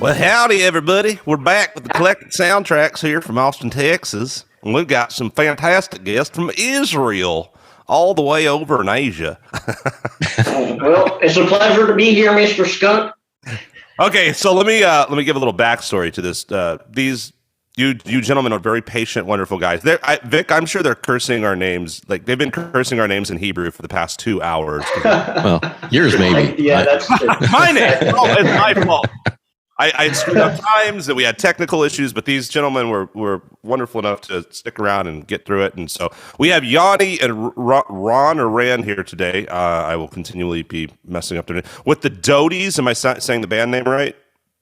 Well, howdy, everybody. We're back with the Eclectic Soundtrax here from Austin, Texas. And we've got some fantastic guests from Israel, all the way over in Asia. Well, it's a pleasure to be here, Mr. Skunk. Okay, so let me give a little backstory to this. You gentlemen are very patient, wonderful guys. Vic, I'm sure they're cursing our names. Like, they've been cursing our names in Hebrew for the past 2 hours. Well, yours maybe. Yeah, that's true. My name. Oh, it's my fault. I screwed up times that we had technical issues, but these gentlemen were wonderful enough to stick around and get through it. And so we have Yoni and Ran here today. I will continually be messing up their name. With the Dodies, am I saying the band name right?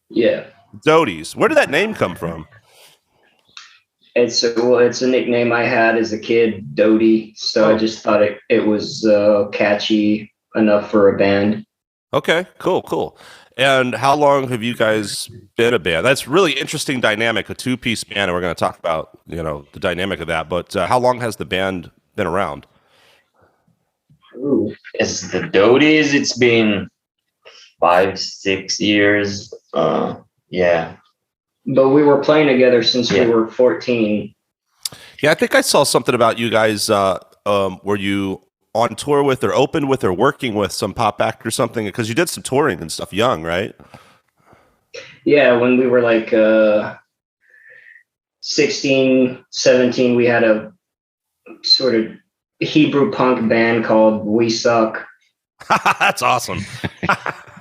Yeah. Dodies. Where did that name come from? It's a nickname I had as a kid, Dodie. So I just thought it was catchy enough for a band. Okay, cool. And how long have you guys been a band? That's really interesting dynamic, a two-piece band, and we're going to talk about, the dynamic of that. But how long has the band been around? Ooh. As the Dodies, it's been 5-6 years. Yeah. But we were playing together since we were 14. Yeah, I think I saw something about you guys. Were you on tour with or opened with or working with some pop act or something? Because you did some touring and stuff young, right? Yeah, when we were like 16, 17, we had a sort of Hebrew punk band called We Suck. That's awesome.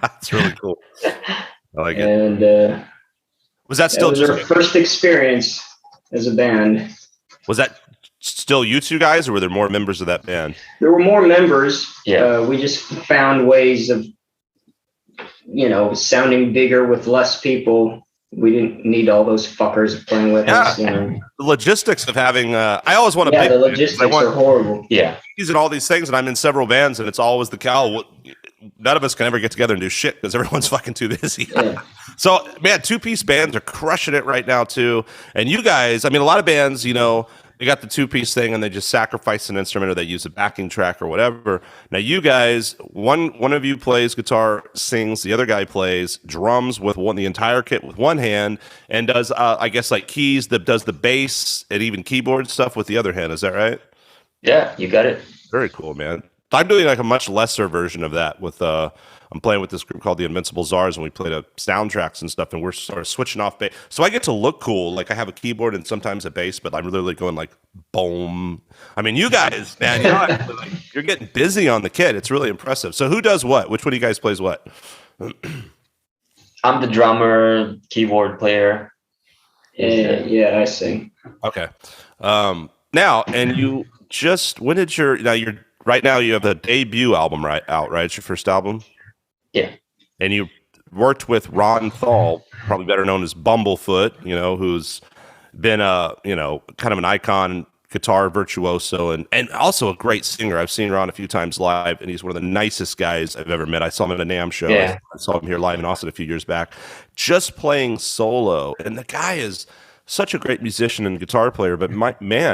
That's really cool. I like it. And was that still our first experience as a band? Was that still you two guys, or were there more members of that band? There were more members. Yeah. We just found ways of, sounding bigger with less people. We didn't need all those fuckers playing with us. The logistics of having, I always want to play. The logistics are horrible. Yeah. He's in all these things, and I'm in several bands, and it's always the cow. None of us can ever get together and do shit because everyone's fucking too busy. Yeah. So, man, two-piece bands are crushing it right now, too. And you guys, a lot of bands, they got the two-piece thing and they just sacrifice an instrument or they use a backing track or whatever. Now, you guys, one of you plays guitar, sings, the other guy plays drums with the entire kit with one hand and does, keys, does the bass and even keyboard stuff with the other hand. Is that right? Yeah, you got it. Very cool, man. I'm doing like a much lesser version of that with I'm playing with this group called the Invincible Czars, and we played soundtracks and stuff, and we're sort of switching off bass. So I get to look cool. Like I have a keyboard and sometimes a bass, but I'm literally going like boom. You guys, man, you're getting busy on the kit. It's really impressive. So who does what? Which one of you guys plays what? I'm the drummer, keyboard player. Yeah, I sing. Okay. Now, and you just when did you're right now you have the debut album right? It's your first album? Yeah. And you worked with Ron Thal, probably better known as Bumblefoot, who's been kind of an icon guitar virtuoso and also a great singer. I've seen Ron a few times live, and he's one of the nicest guys I've ever met. I saw him at a NAMM show. Yeah. I saw him here live in Austin a few years back, just playing solo. And the guy is such a great musician and guitar player, but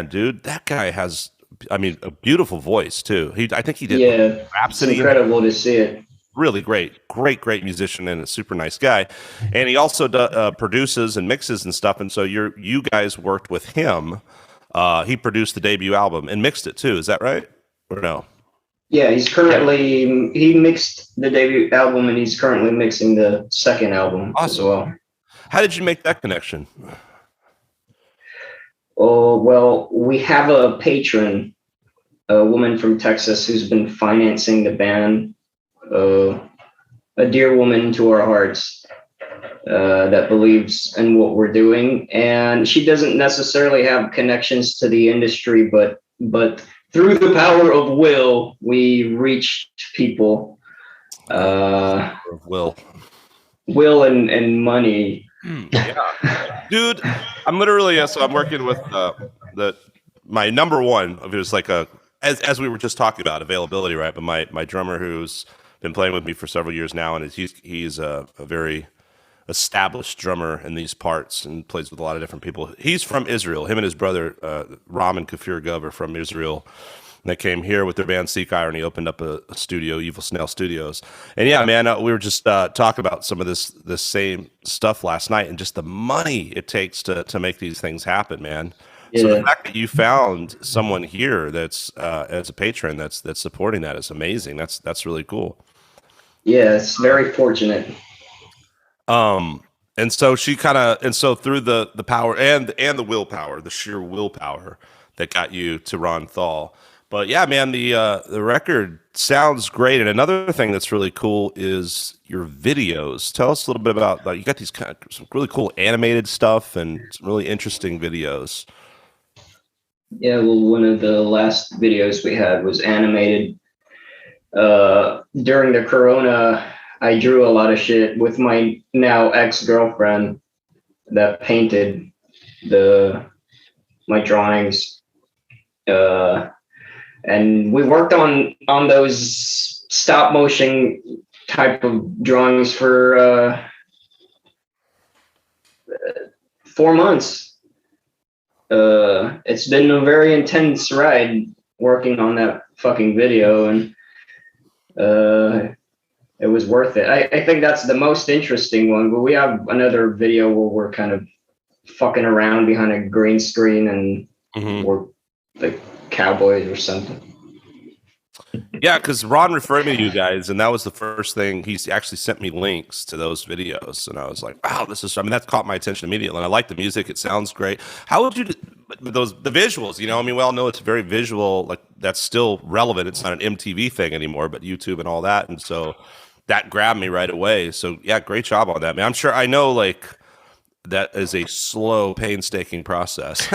dude, that guy has a beautiful voice too. I think he did Rhapsody. It's incredible to see it. Really great musician and a super nice guy. And he also produces and mixes and stuff. And so you guys worked with him. He produced the debut album and mixed it too. Is that right? Or no? Yeah, he mixed the debut album and he's currently mixing the second album as well. How did you make that connection? Oh, well, we have a patron, a woman from Texas who's been financing the band, a dear woman to our hearts that believes in what we're doing. And she doesn't necessarily have connections to the industry, but through the power of will, we reached people. Will and money. Yeah. Dude, I'm literally so I'm working with my number one of it was like as we were just talking about availability, right? But my drummer who's been playing with me for several years now, and he's a very established drummer in these parts and plays with a lot of different people. He's from Israel. Him and his brother Ram and Kafir Gov are from Israel, And they came here with their band Seek Irony, opened up a studio, Evil Snail Studios. And yeah, man, we were just talking about some of this same stuff last night, and just the money it takes to make these things happen, man. Yeah. So the fact that you found someone here that's as a patron that's supporting that is amazing. That's really cool. Yeah, it's very fortunate. And so through the power and the willpower, the sheer willpower that got you to Ron Thal. But yeah, man, the record sounds great. And another thing that's really cool is your videos. Tell us a little bit about you got these kind of some really cool animated stuff and some really interesting videos. Yeah, well, one of the last videos we had was animated. During the Corona, I drew a lot of shit with my now ex-girlfriend that painted my drawings. And we worked on those stop motion type of drawings for 4 months. It's been a very intense ride working on that fucking video, and it was worth it. I think that's the most interesting one, but we have another video where we're kind of fucking around behind a green screen and we're like cowboys or something. Yeah, because Ron referred me to you guys, and that was the first thing. He actually sent me links to those videos, and I was like, wow, that caught my attention immediately. And I like the music. It sounds great. How would you, the visuals, we all know it's very visual, like that's still relevant. It's not an MTV thing anymore, but YouTube and all that. And so that grabbed me right away. So yeah, great job on that, man. I'm sure, I know like that is a slow, painstaking process,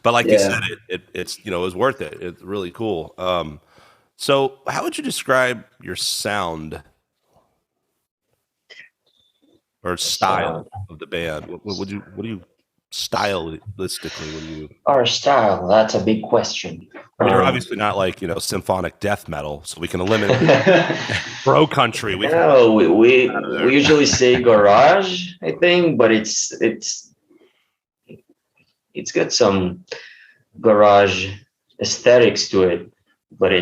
but like you said, it's, it was worth it. It's really cool. So how would you describe your sound or style of the band? What do you stylistically? Our style? That's a big question. You're obviously not like symphonic death metal, so we can eliminate bro country. We usually say garage, I think, but it's got some garage aesthetics to it, but I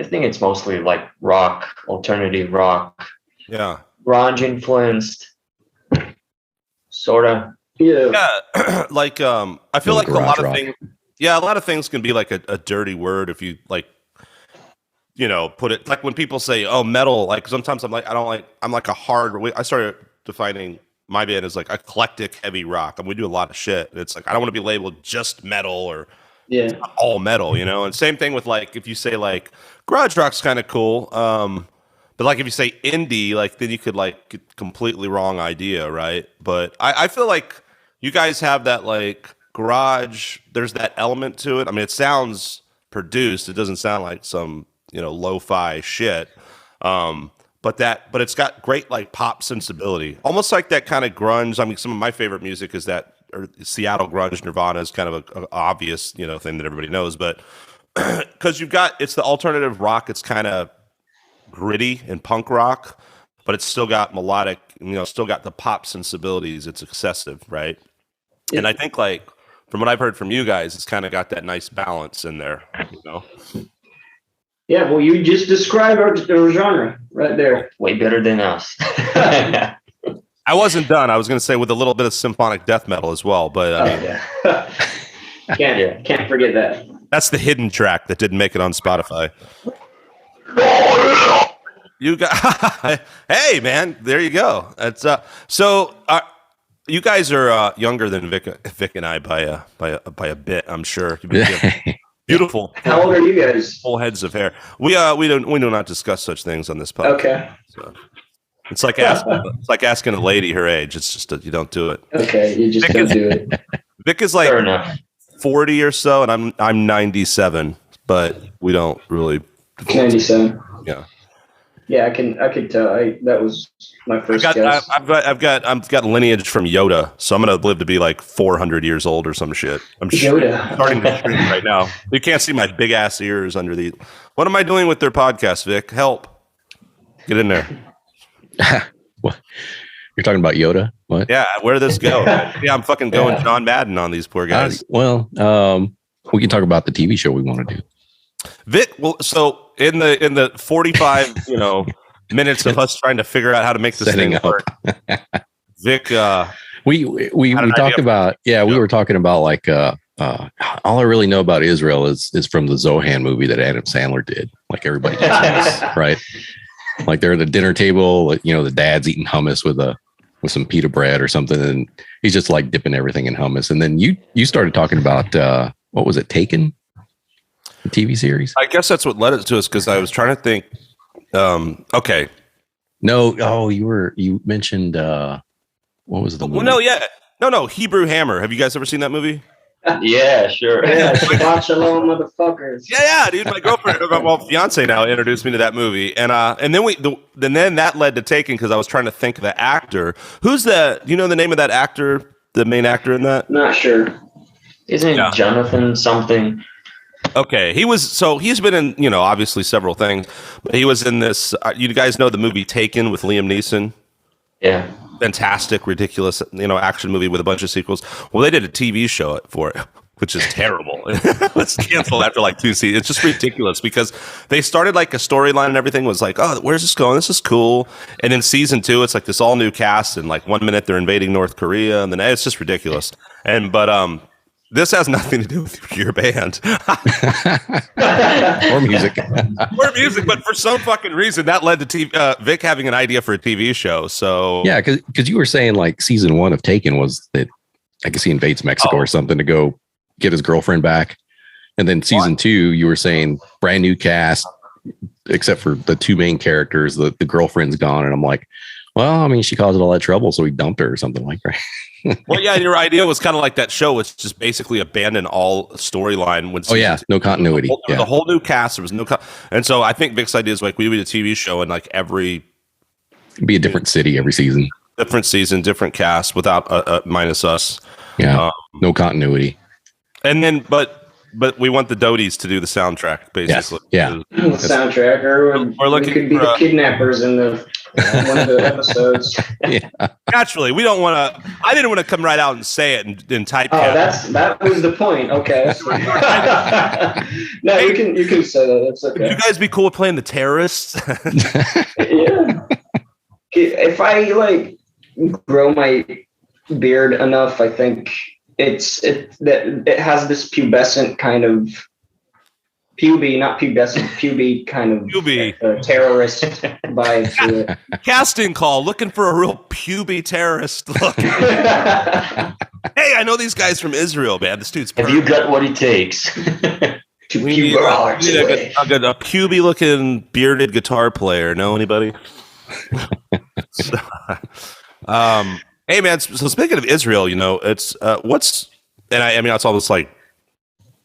think it's mostly like rock, alternative rock. Yeah. Grunge influenced, sort of. Yeah. Like, I feel like a lot of things can be like a dirty word if you like, put it like when people say, oh, metal, like sometimes I'm like a hard, I started defining my band as like eclectic heavy rock. And we do a lot of shit. It's like, I don't want to be labeled just metal or all metal, and same thing with like, if you say like garage rock's kind of cool. But like if you say indie, like then you could like get completely wrong idea, right? But I feel like you guys have that like garage, there's that element to it. I mean, it sounds produced. It doesn't sound like some, lo-fi shit. But it's got great like pop sensibility. Almost like that kind of grunge. I mean, some of my favorite music is that or Seattle grunge. Nirvana is kind of an obvious, thing that everybody knows, but because it's the alternative rock. It's kind of gritty and punk rock, but it's still got melodic, still got the pop sensibilities. It's excessive, right? Yeah. And I think like from what I've heard from you guys, it's kind of got that nice balance in there, Yeah, well, you just described our genre right there. Way better than us. I wasn't done. I was going to say with a little bit of symphonic death metal as well, but I mean, can't forget that. That's the hidden track that didn't make it on Spotify. You got, hey man, there you go. That's so. You guys are younger than Vic and I by a bit. I'm sure. Beautiful. How old are you guys? Full heads of hair. We do not discuss such things on this podcast. Okay. So it's like asking a lady her age. It's just you don't do it. Okay, you just don't do it. Vic is like 40 or so, and I'm 97, but we don't really. 97. Yeah. Yeah, I could tell. That was my first guess. I've got lineage from Yoda, so I'm gonna live to be like 400 years old or some shit. I'm starting to stream right now. You can't see my big ass ears under the. What am I doing with their podcast, Vic? Help! Get in there. What? You're talking about Yoda? What? Yeah, where did this go? Yeah, I'm fucking going John Madden on these poor guys. We can talk about the TV show we want to do. Vic, well, so in the 45, minutes of us trying to figure out how to make this Setting thing up. work, Vic, We Had an talked idea. about we were talking about like all I really know about Israel is from the Zohan movie that Adam Sandler did. Like everybody gets hummus, right? Like they're at the dinner table, the dad's eating hummus with some pita bread or something, and he's just like dipping everything in hummus. And then you started talking about what was it, Taken? The TV series? I guess that's what led it to us because I was trying to think. Okay. No, you mentioned what was the movie? Well, no, Hebrew Hammer. Have you guys ever seen that movie? Yeah, sure. Yeah, Shabbat Shalom, motherfuckers. Yeah, dude. My girlfriend, fiance now, introduced me to that movie, and then that led to Taken because I was trying to think of the actor. Who's the? Do you know the name of that actor? The main actor in that? Not sure. Isn't it Jonathan something? Okay, he's been in obviously several things, but he was in this. You guys know the movie Taken with Liam Neeson? Yeah. Fantastic, ridiculous, action movie with a bunch of sequels. Well, they did a TV show for it, which is terrible. It's canceled after like 2 seasons. It's just ridiculous because they started like a storyline and everything was like, oh, where's this going? This is cool. And then season 2, it's like this all new cast, and like 1 minute they're invading North Korea, and then it's just ridiculous. But this has nothing to do with your band Or music. but for some fucking reason that led to Vic having an idea for a TV show. So Yeah, because you were saying like season 1 of Taken was that I guess he invades Mexico or something to go get his girlfriend back, and then season 2 you were saying brand new cast except for the 2 main characters. The girlfriend's gone, and I'm like, well, I mean, she caused all that trouble, so he dumped her or something like that. Well, yeah, your idea was kind of like that show. It's just basically abandon all storyline. No continuity. The whole new cast. There was no, and so I think Vic's idea is like we do a TV show and like every Be a different city every season. different season, different cast without minus us. Yeah, no continuity. And then, but we want the Dodies to do the soundtrack, basically. Yeah. The soundtrack, or We're looking we could be for the kidnappers in the one of the episodes. Yeah. Naturally, we don't want to. I didn't want to come right out and say it in typecast. Oh, that was the point. Okay. No, you can say that. That's Would okay. you guys be cool with playing the terrorists? Yeah. If I like grow my beard enough, I think it has this pubescent kind of not pubescent, puby kind of terrorist vibe to it. Casting call, looking for a real puby terrorist look. Hey, I know these guys from Israel, man. This dude's Have perfect. you got what it takes? To We need puber our a puby looking bearded guitar player. Know anybody? So, hey man, so speaking of Israel, it's I mean it's almost like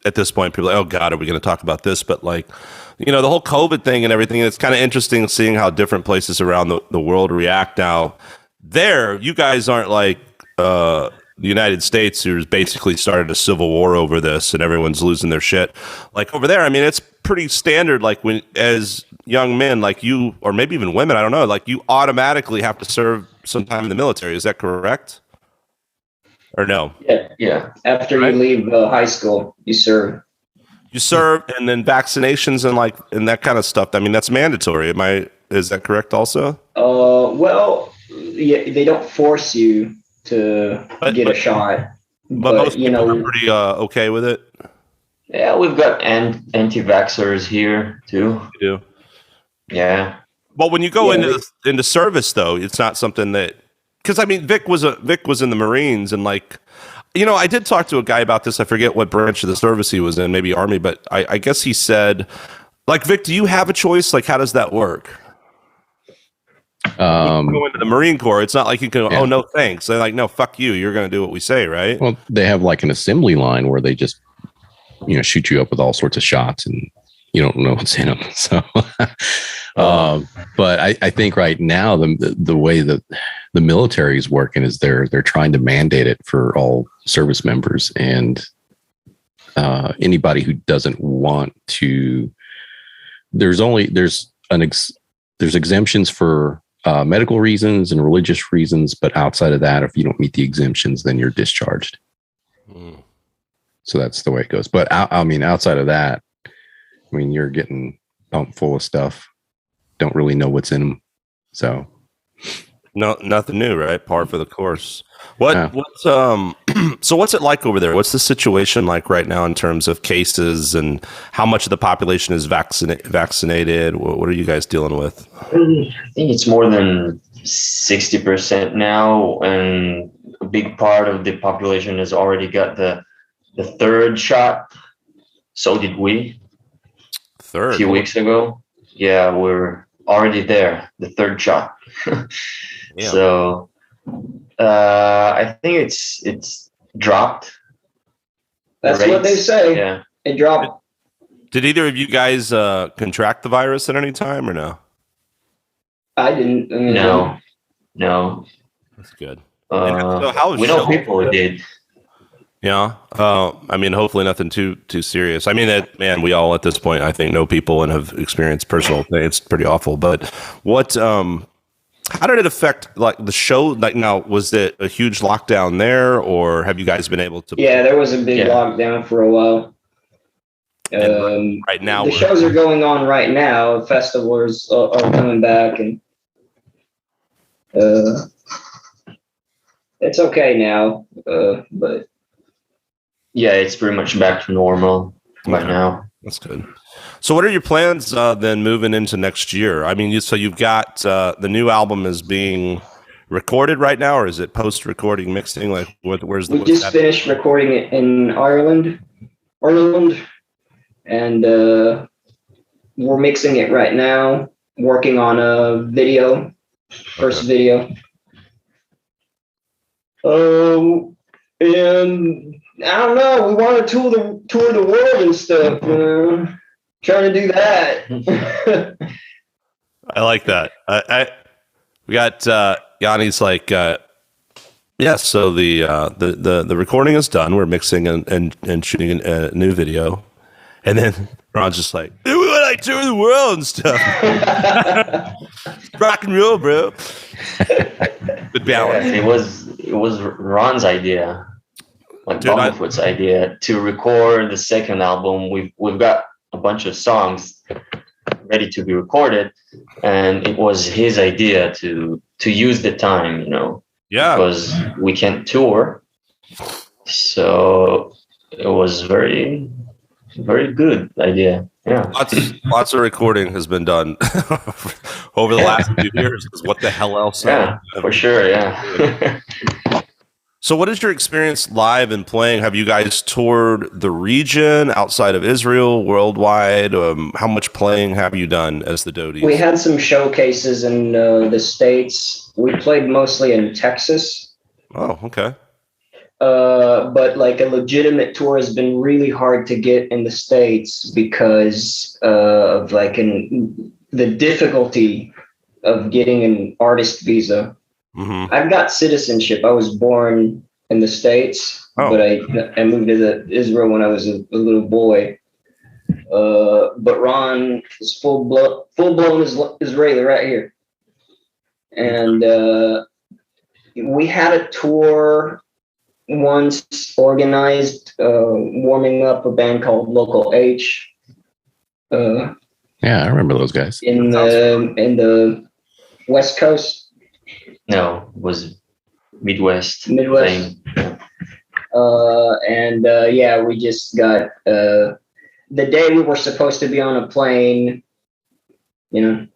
at this point people are like, oh god, are we going to talk about this? But like, the whole COVID thing and everything, it's kind of interesting seeing how different places around the world react now. There, you guys aren't like the United States, who's basically started a civil war over this and everyone's losing their shit. Like over there, I mean, it's pretty standard. Like when, as young men, like you, or maybe even women, I don't know, like you automatically have to serve some time in the military. Is that correct? Or no? Yeah. After you leave high school, you serve. You serve, and then vaccinations and that kind of stuff. I mean, that's mandatory. Is that correct also? Well, yeah, they don't force you to get a shot. But most people are pretty okay with it. Yeah, we've got anti-vaxxers here too. You do. Yeah. Well, when you go into service, though, it's not something that, because I mean, Vic was in the Marines, and like, I did talk to a guy about this. I forget what branch of the service he was in, maybe Army, but I guess he said, like, Vic, do you have a choice? Like, how does that work? When you go into the Marine Corps, it's not like you can go, oh no, thanks. They're like, no, fuck you. You're going to do what we say, right? Well, they have like an assembly line where they just, shoot you up with all sorts of shots, and you don't know what's in them. So, but I think right now the way that the military is working is they're trying to mandate it for all service members, and anybody who doesn't want to. There's exemptions for medical reasons and religious reasons, but outside of that, if you don't meet the exemptions, then you're discharged. So that's the way it goes. But I mean, outside of that, I mean, you're getting pumped full of stuff. Don't really know what's in them. So No, nothing new, right? Par for the course. What's so what's it like over there? What's the situation like right now in terms of cases and how much of the population is vaccinated? What are you guys dealing with? I think it's more than 60% now, and a big part of the population has already got the third shot. So did we. Third. A few weeks ago. Yeah, we're already there. The third shot. Yeah. So I think it's dropped. That's what they say. Yeah. It dropped. Did either of you guys contract the virus at any time or no? I didn't. No. That's good. So how we know people who did. Yeah. I mean, hopefully nothing too serious. I mean, we all at this point, I think, know people and have experienced personal things. It's pretty awful. But how did it affect like the show? Like now, was it a huge lockdown there, or have you guys been able to? Yeah, there was a big lockdown for a while. Right now, the shows are going on right now. Festivals are coming back, and it's okay now. But yeah, it's pretty much back to normal right now. That's good. So what are your plans then moving into next year? I mean, so you've got the new album is being recorded right now, or is it post-recording mixing? Like, where's the? We just finished recording it in Ireland, and we're mixing it right now. Working on a video, first video. And I don't know. We want to tour the world and stuff. Trying to do that. I like that. We got Yoni's like, yeah. So the recording is done. We're mixing and shooting a new video, and then Ron's just like, we want to tour the world and stuff. Rock and roll, bro. Good balance. Yeah, it was Ron's idea, like Bumblefoot's idea, to record the second album. We've got a bunch of songs ready to be recorded, and it was his idea to use the time, yeah, because we can't tour. So it was very, very good idea. Yeah, lots of recording has been done over the last few years. What the hell else? Yeah, for sure. Yeah. So what is your experience live and playing? Have you guys toured the region outside of Israel, worldwide? How much playing have you done as the Dodies? We had some showcases in the States. We played mostly in Texas. Oh, okay. But like a legitimate tour has been really hard to get in the States because of like the difficulty of getting an artist visa. Mm-hmm. I've got citizenship. I was born in the States, but I moved to Israel when I was a little boy. But Ron is full blown Israeli right here, and we had a tour once organized, warming up a band called Local H. Yeah, I remember those guys in the West Coast. No, it was Midwest. And we just got the day we were supposed to be on a plane, it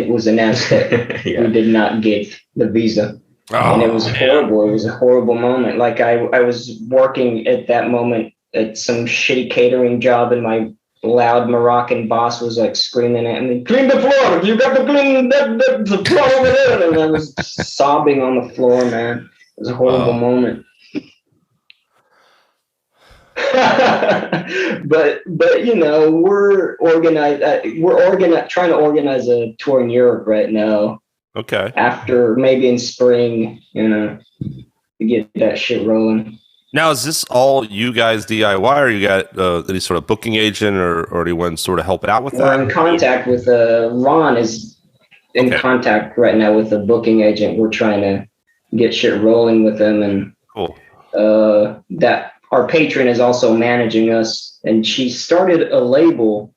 was announced that we did not get the visa. And it was horrible. It was a horrible moment. Like I was working at that moment at some shitty catering job, and my loud Moroccan boss was like screaming at me, "Clean the floor! You got to clean the floor over there!" And I was sobbing on the floor, man. It was a horrible moment. but we're trying to organize a tour in Europe right now. Okay. After maybe in spring, to get that shit rolling. Now, is this all you guys DIY, or you got any sort of booking agent or anyone sort of help out with that? We're in contact with Ron is in contact right now with a booking agent. We're trying to get shit rolling with them, and cool. That our patron is also managing us, and she started a label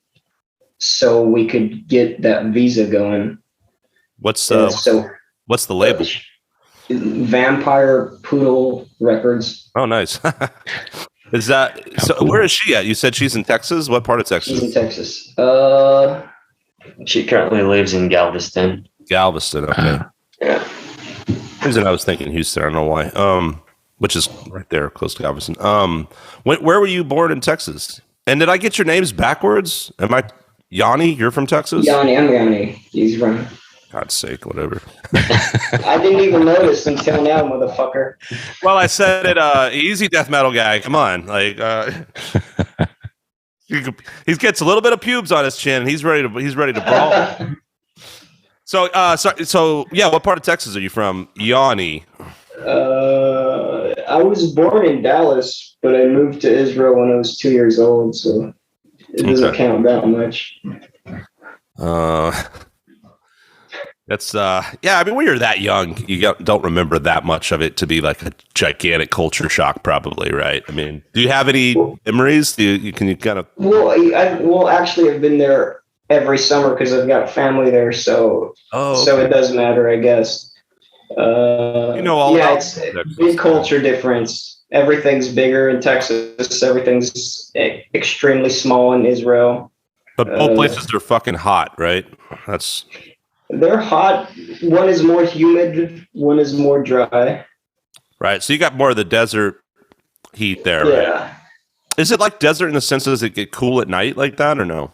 so we could get that visa going. What's the label? Vampire Poodle Records. Oh, nice. Is that so? Cool. Where is she at? You said she's in Texas. What part of Texas? She's in Texas. She currently lives in Galveston. Galveston. Okay. Yeah. Reason I was thinking Houston. I don't know why. Which is right there, close to Galveston. Where were you born in Texas? And did I get your names backwards? Am I Yoni? You're from Texas? Yoni, I'm Yoni. He's from. God's sake, whatever. I didn't even notice until now, motherfucker. Well, I said it. Easy death metal guy. Come on, like he gets a little bit of pubes on his chin. And he's ready to brawl. So yeah. What part of Texas are you from, Yoni? I was born in Dallas, but I moved to Israel when I was 2 years old, so it doesn't count that much. That's yeah. I mean, when you're that young, you don't remember that much of it to be like a gigantic culture shock, probably, right? I mean, do you have any memories? Can you kind of? Well, actually, I've been there every summer because I've got family there, so it does matter, I guess. It's a big culture difference. Everything's bigger in Texas. Everything's extremely small in Israel. But both places are fucking hot, right? They're hot. One is more humid. One is more dry. Right. So you got more of the desert heat there. Yeah. Right? Is it like desert in the sense does it get cool at night like that or no?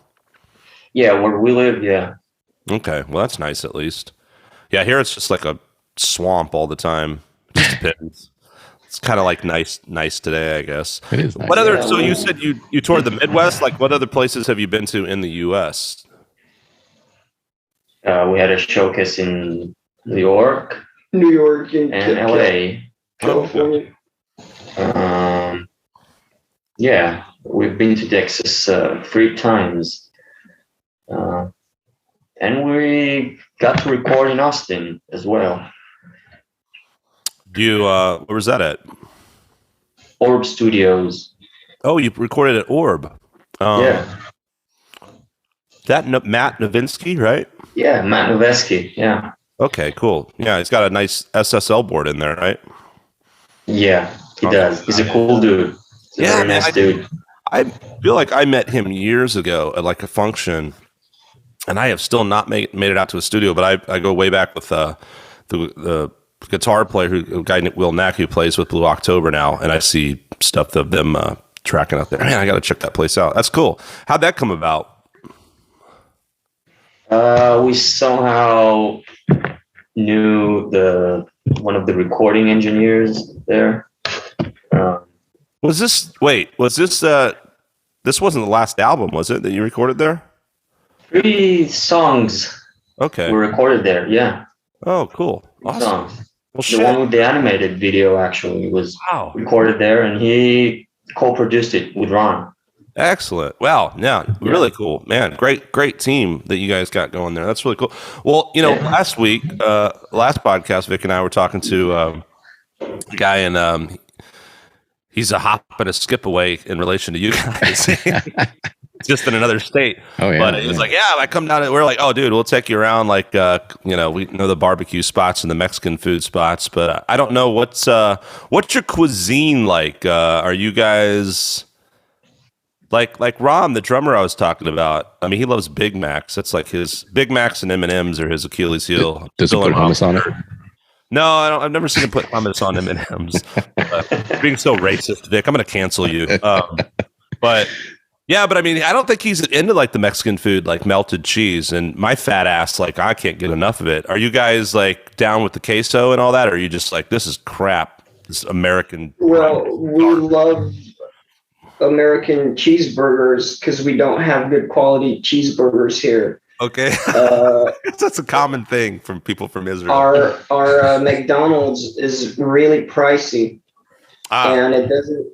Yeah, where we live, yeah. Okay. Well, that's nice at least. Yeah, here it's just like a swamp all the time. It just depends. It's kind of like nice today, I guess. It is nice. What other? So you said you toured the Midwest. Like, what other places have you been to in the U.S.? We had a showcase in New York, and LA, California. Yeah, we've been to Texas 3 times, and we got to record in Austin as well. Where was that at? Orb Studios. Oh, you recorded at Orb. Yeah. That Matt Novesky, right? Yeah, Matt Novesky. Yeah. Okay, cool. Yeah, he's got a nice SSL board in there, right? Yeah, he does. He's a cool dude. He's a very nice dude. I feel like I met him years ago at like a function, and I have still not made it out to a studio, but I go way back with the guitar player, a guy named Will Nack, who plays with Blue October now, and I see stuff of them tracking out there. Man, I got to check that place out. That's cool. How'd that come about? We somehow knew one of the recording engineers there. This wasn't the last album, was it, that you recorded there? 3 songs. Okay. Were recorded there, yeah. Oh, cool. Awesome. Songs. Well, the one with the animated video actually was recorded there, and he co-produced it with Ron. Excellent. Wow. Yeah, really cool, man. Great team that you guys got going there. That's really cool. Well, last podcast, Vic and I were talking to a guy, and he's a hop and a skip away in relation to you guys. Just in another state. Oh, yeah. But it was like, I come down and we're like, oh, dude, we'll take you around. Like, we know the barbecue spots and the Mexican food spots, but I don't know what's your cuisine like? Are you guys like Ron, the drummer I was talking about? I mean, he loves Big Macs. That's like his Big Macs and M&Ms are his Achilles heel. Does he put hummus on it? No, I've never seen him put hummus on M&Ms. Being so racist, Vic, I'm going to cancel you. But I mean, I don't think he's into like the Mexican food, like melted cheese. And my fat ass, like, I can't get enough of it. Are you guys like down with the queso and all that? Or are you just like, this is crap, this American? Well, we love American cheeseburgers because we don't have good quality cheeseburgers here. Okay. That's a common thing from people from Israel. Our McDonald's is really pricey. And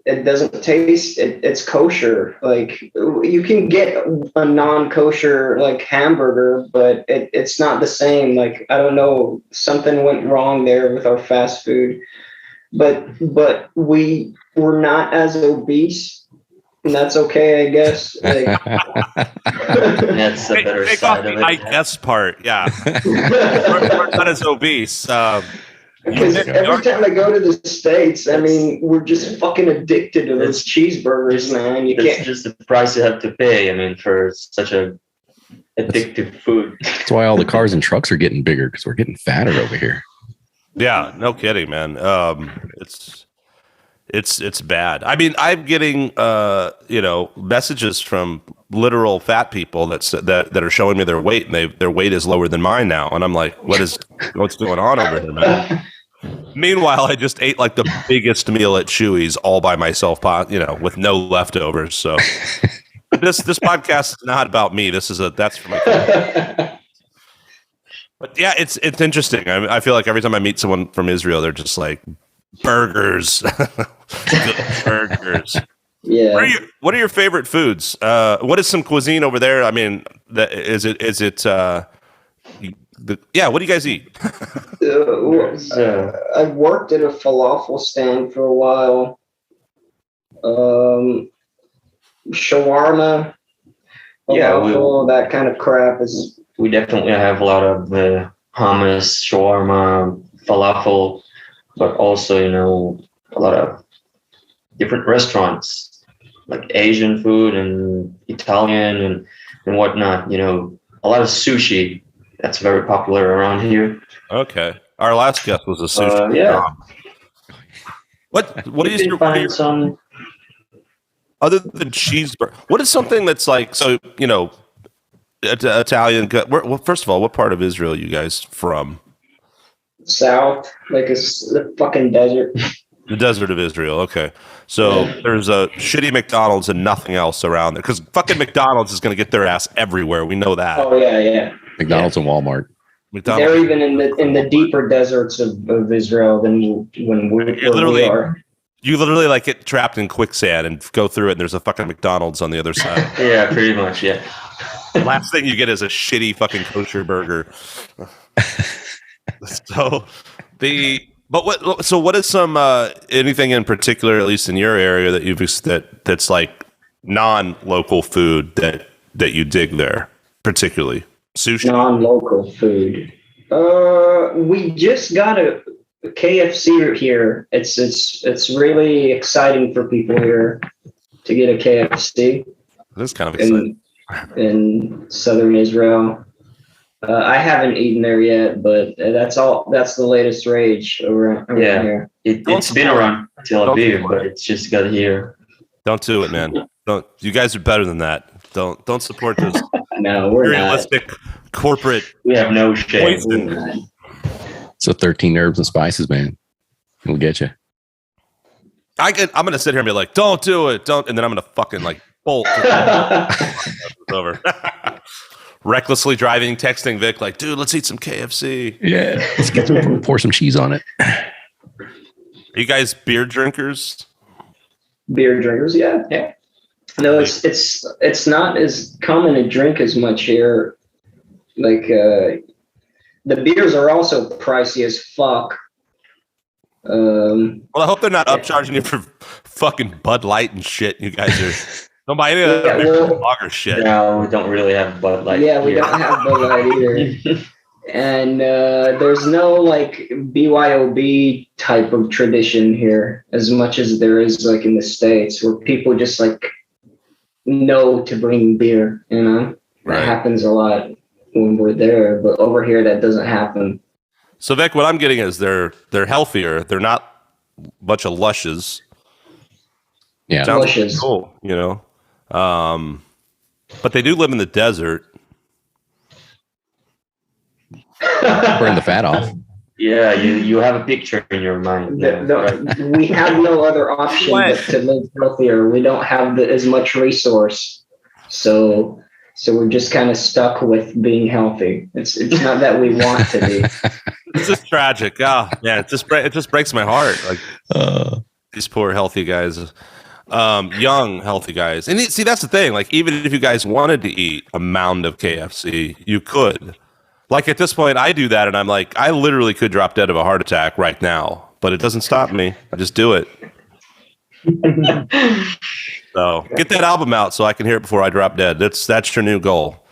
it doesn't taste, it's kosher. Like, you can get a non-kosher like hamburger, but it's not the same. Like, I don't know, something went wrong there with our fast food. But we we're not as obese, and that's okay, I guess. Like, That's the better Take off side the of I it. guess part. Yeah, we're not as obese. because every time I go to the States, I mean, we're just fucking addicted to those cheeseburgers, man. You That's can't. just the price you have to pay. I mean, for such a addictive food. That's why all the cars and trucks are getting bigger, because we're getting fatter over here. Yeah, no kidding, man. It's bad. I mean, I'm getting messages from literal fat people that are showing me their weight, and their weight is lower than mine now, and I'm like, what's going on over here, man? Meanwhile, I just ate like the biggest meal at Chewy's all by myself, with no leftovers. So this podcast is not about me. That's for my family. But yeah, it's interesting. I feel like every time I meet someone from Israel, they're just like burgers, good burgers. Yeah. What are your favorite foods? What is some cuisine over there? I mean, what do you guys eat? I worked at a falafel stand for a while. Shawarma, falafel, that kind of crap is. We definitely have a lot of hummus, shawarma, falafel, but also, a lot of different restaurants like Asian food and Italian and whatnot. A lot of sushi. That's very popular around here. Okay. Our last guest was a sushi. Yeah. What is your some other than cheeseburger? What is something that's like, so, Italian? Well, first of all, what part of Israel are you guys from? South, like the fucking desert. The desert of Israel. Okay. So there's a shitty McDonald's and nothing else around there, because fucking McDonald's is going to get their ass everywhere. We know that. Oh yeah. McDonald's and Walmart. McDonald's. They're even in the deeper deserts of Israel than when we are. You literally like get trapped in quicksand and go through it, and there's a fucking McDonald's on the other side. Yeah, pretty much. Yeah. Last thing you get is a shitty fucking kosher burger. What is some anything in particular, at least in your area, that's like non-local food that you dig there, particularly sushi? Non-local food. We just got a KFC here. It's really exciting for people here to get a KFC. That's kind of exciting. In southern Israel. I haven't eaten there yet, but that's the latest rage around here. It's been around Tel Aviv, but it's just got here. Don't do it, man. Don't. You guys are better than that. Don't support this. No, we're realistic corporate. We have no shame. So 13 herbs and spices, man. It'll get you. I'm gonna sit here and be like, "Don't do it, don't," and then I'm gonna fucking like bolt. It's over. Recklessly driving, texting Vic like, "Dude, let's eat some KFC." Yeah, let's pour some cheese on it. Are you guys beer drinkers? Beer drinkers, yeah. No, it's not as common to drink as much here. Like the beers are also pricey as fuck. Well, I hope they're not upcharging you for fucking Bud Light and shit. You guys are. Don't buy any of that lager shit. No, we don't really have Bud Light. Yeah, we don't have Bud Light either. And there's no like BYOB type of tradition here as much as there is like in the States, where people just like know to bring beer, That happens a lot when we're there, but over here that doesn't happen. So Vic, what I'm getting is they're healthier. They're not a bunch of lushes. Yeah, lushes. Cool, but they do live in the desert. burn the fat off. Yeah, you have a picture in your mind. Right. We have no other option but to live healthier. We don't have as much resource, so we're just kind of stuck with being healthy. It's not that we want to be. It's just tragic. Oh, yeah, it just breaks my heart. Like these poor healthy guys, young healthy guys. And see, that's the thing. Like, even if you guys wanted to eat a mound of KFC, you could. Like at this point, I do that, and I'm like, I literally could drop dead of a heart attack right now, but it doesn't stop me. I just do it. So get that album out so I can hear it before I drop dead. That's your new goal.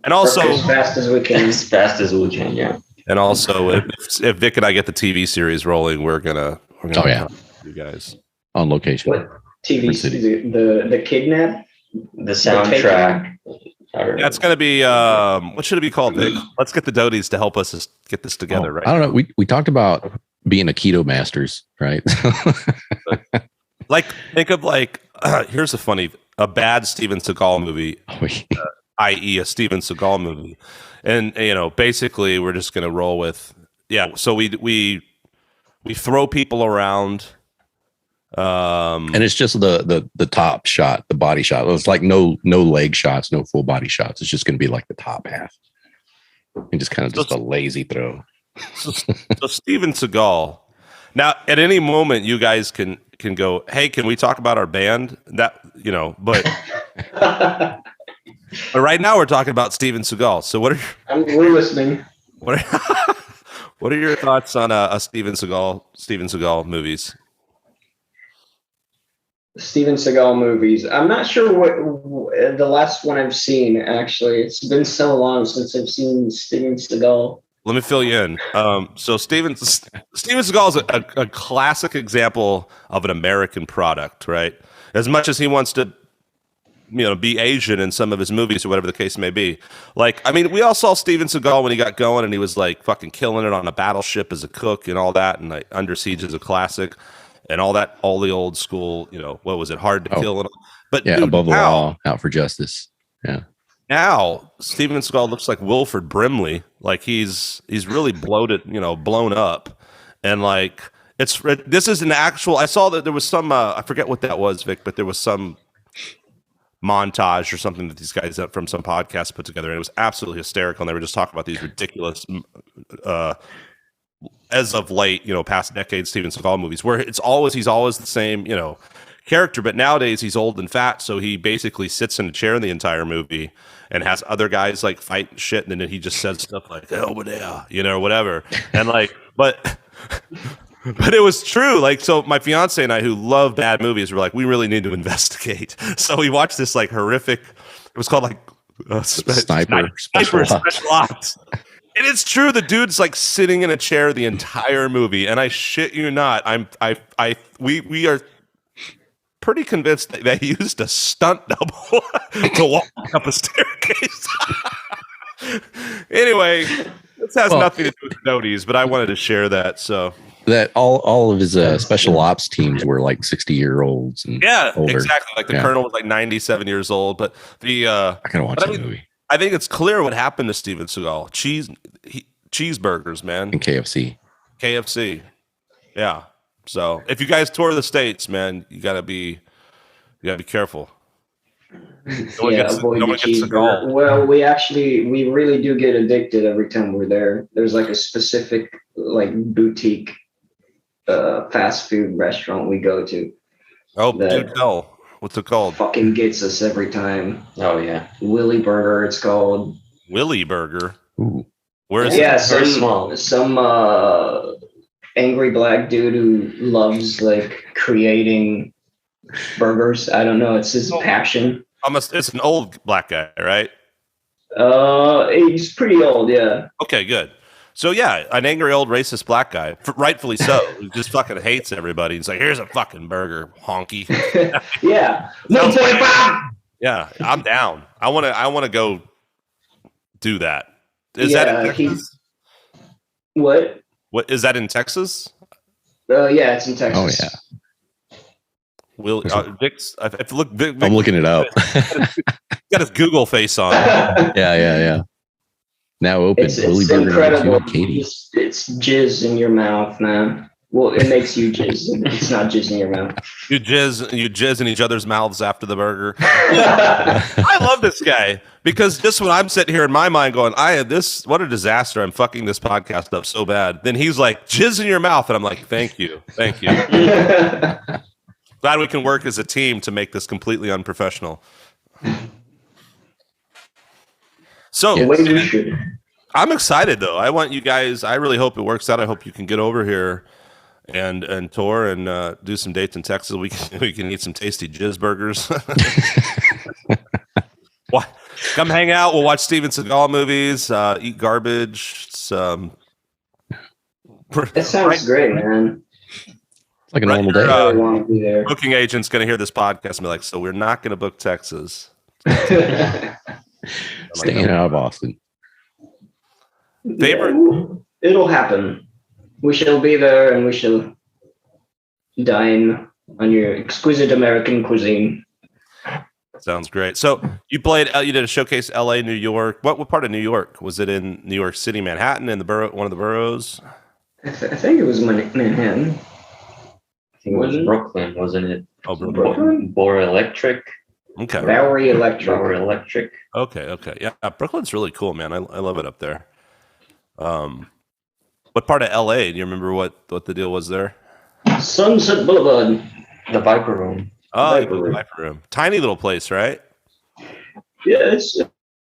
And also, Work as fast as we can. As fast as we can, yeah. And also, if Vic and I get the TV series rolling, we're gonna you guys on location. What TV series? The kidnap? The soundtrack. That's gonna be what should it be called, Vic? Let's get the Dodies to help us get this together, right? I don't know. We talked about being a keto masters, right? Like, think of here's a bad Steven Seagal movie, i.e. a Steven Seagal movie. And, basically we're just going to roll with, so we throw people around. And it's just the top shot, the body shot. It's like no leg shots, no full body shots. It's just going to be like the top half. And just kind of just a lazy throw. So Steven Seagal. Now, at any moment, you guys can go, hey, can we talk about our band? But but right now we're talking about Steven Seagal. So we're listening. What are your thoughts on a Steven Seagal movies? Steven Seagal movies. I'm not sure what the last one I've seen, actually. It's been so long since I've seen Steven Seagal. Let me fill you in. So Steven Seagal is a classic example of an American product, right? As much as he wants to, be Asian in some of his movies or whatever the case may be. We all saw Steven Seagal when he got going and he was like fucking killing it on a battleship as a cook and all that, and like Under Siege is a classic and all that, all the old school, what was it, Hard to Kill and all. But dude, Above the Law, Out for Justice. Yeah. Now Steven Seagal looks like Wilford Brimley, like he's really bloated, blown up, and like this is an actual. I saw that there was some I forget what that was, Vic, but there was some montage or something that these guys from some podcast put together, and it was absolutely hysterical. And they were just talking about these ridiculous, as of late, past decades Steven Seagal movies where he's always the same, character, but nowadays he's old and fat, so he basically sits in a chair in the entire movie and has other guys like fight shit, and then he just says stuff like over there, or whatever. And but it was true. Like, so my fiance and I, who love bad movies, were like, we really need to investigate. So we watched this like horrific. It was called like Sniper Special Ops. And it's true. The dude's like sitting in a chair the entire movie, and I shit you not, we are pretty convinced that he used a stunt double to walk up a staircase. Anyway, this has nothing to do with Dodies, but I wanted to share that. So that all of his special ops teams were like 60-year-olds and older. Exactly. Like the colonel was like 97 years old. But I kind of watch that movie. I think it's clear what happened to Steven Seagal. Cheeseburgers, man, and KFC. Yeah. So if you guys tour the States, man, you gotta be careful. Avoid the cheeseburger. Well, we really do get addicted every time we're there. There's like a specific like boutique fast food restaurant we go to. Oh, dude, no. What's it called? Fucking gets us every time. Oh yeah, Willy Burger. It's called Willy Burger. Ooh. Where is it? Yeah, very small. Some angry black dude who loves like creating burgers. I don't know. It's his passion. It's an old black guy, right? He's pretty old. Yeah. Okay, good. So yeah, an angry old racist black guy, rightfully so. He just fucking hates everybody. He's like, "Here's a fucking burger, honky." Yeah. 1.5. Yeah, I'm down. I want to go do that. Is that in Texas? What is that in Texas? Yeah, it's in Texas. Oh yeah. Will Vic's? Vic, I'm looking it up. Got his Google face on. Yeah. Now open. It's incredible. It's jizz in your mouth, man. Well, it makes you jizz. It's not jizz in your mouth. You jizz in each other's mouths after the burger. I love this guy because just when I'm sitting here in my mind going, what a disaster. I'm fucking this podcast up so bad. Then he's like, jizz in your mouth. And I'm like, thank you. Glad we can work as a team to make this completely unprofessional. So I'm excited though. I want you guys, I really hope it works out. I hope you can get over here and tour and do some dates in Texas. We can eat some tasty jizz burgers. What? Come hang out. We'll watch Steven Seagal movies. Eat garbage. That sounds great, man. It's like a normal day. I really want to be there. Booking agent's going to hear this podcast and be like, "So we're not going to book Texas." Staying out of Boston. Favorite? Yeah, it'll happen. We shall be there, and we shall dine on your exquisite American cuisine. Sounds great. So you did a showcase, L.A., New York. What part of New York? Was it in New York City, Manhattan, in the borough, one of the boroughs? I think it was Manhattan. I think it was Brooklyn, wasn't it? Oh, Brooklyn. Borough Electric. Okay. Bowery Electric. Bowery Electric. Okay. Yeah, Brooklyn's really cool, man. I love it up there. What part of L.A.? Do you remember what the deal was there? Sunset Boulevard. The Viper Room. Oh, the Viper Room. Tiny little place, right? Yeah,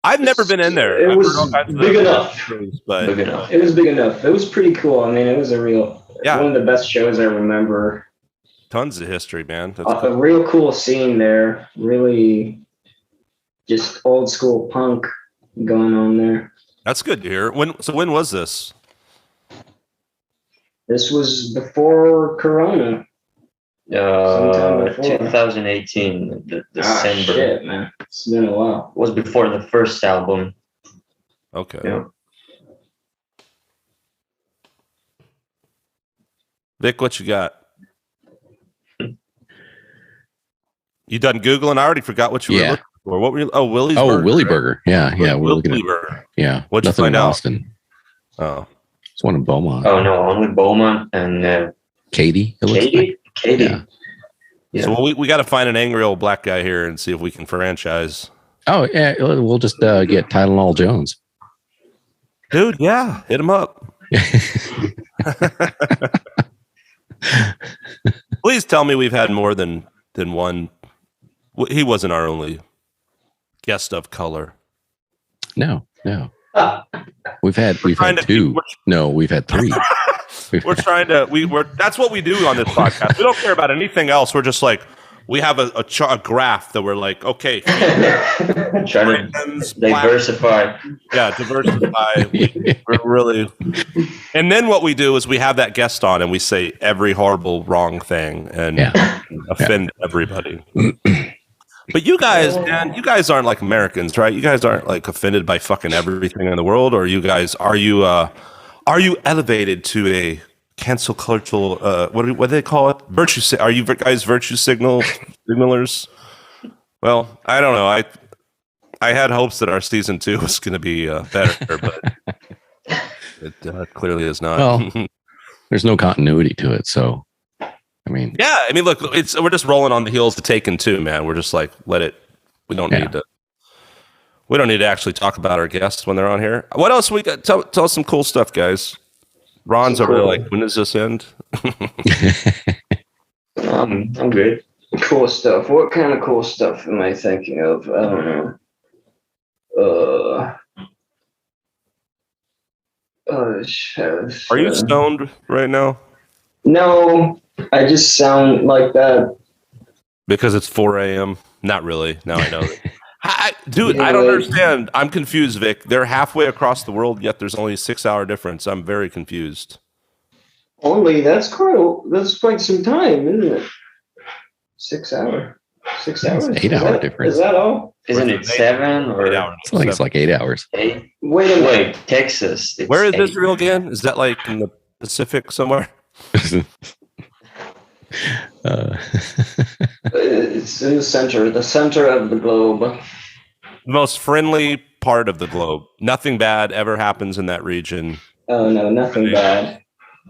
I've never been in there. It I've was heard all kinds of big other enough. stories, but Big enough. It was big enough. It was pretty cool. I mean, it was one of the best shows I remember. tons of history, man. That's A cool. real cool scene there. Really just old school punk going on there. That's good to hear. When was this? This was before Corona. Sometime before. 2018, December. Shit, man. It's been a while. Was before the first album. Okay. Yeah. Vic, what you got? You done Googling? I already forgot what you were looking for. What were you? Oh, Willie's Burger. Oh, Willie Burger. Yeah. We're looking at Burger. Yeah. What'd you nothing find in out? Austin. Oh. It's one in Beaumont. Oh no, only Beaumont and Katie. It looks like. Katie. Yeah. Yeah. So we got to find an angry old black guy here and see if we can franchise. Oh yeah. We'll just get Tylenol Jones. Dude, yeah, hit him up. Please tell me we've had more than one. He wasn't our only guest of color. No. We've had two. We've had three. We're that's what we do on this podcast. We don't care about anything else. We're just like, we have a graph that we're like, okay, Trying to diversify. diversify. We're really, and then what we do is we have that guest on and we say every horrible wrong thing and offend everybody. But you guys, man, you guys aren't like Americans, right? You guys aren't like offended by fucking everything in the world, or you guys are you elevated to a cancel cultural? What do they call it? Virtue? Are you guys virtue signalers? Well, I don't know. I had hopes that our season 2 was going to be better, but it clearly is not. Well, there's no continuity to it, so. I mean, look, we're just rolling on the heels of Taken 2, man. We're just like, let it. We don't need to. We don't need to actually talk about our guests when they're on here. What else we got? Tell us some cool stuff, guys. Ron's over there like, when does this end? I'm good. Cool stuff. What kind of cool stuff am I thinking of? I don't know. Are you stoned right now? No, I just sound like that. Because it's 4 a.m. Not really. Now I know. Dude, I don't understand. I'm confused, Vic. They're halfway across the world, yet there's only a 6-hour difference. I'm very confused. Only that's quite some time, isn't it? 6 hours. 6 hours. 8 hour difference. Is that all? Isn't it 7 or 8 hours? I think it's like 8 hours. 8? Wait, Texas. Where is 8. Israel again? Is that like in the Pacific somewhere? It's in the center of the globe. The most friendly part of the globe. Nothing bad ever happens in that region. Oh no, nothing bad.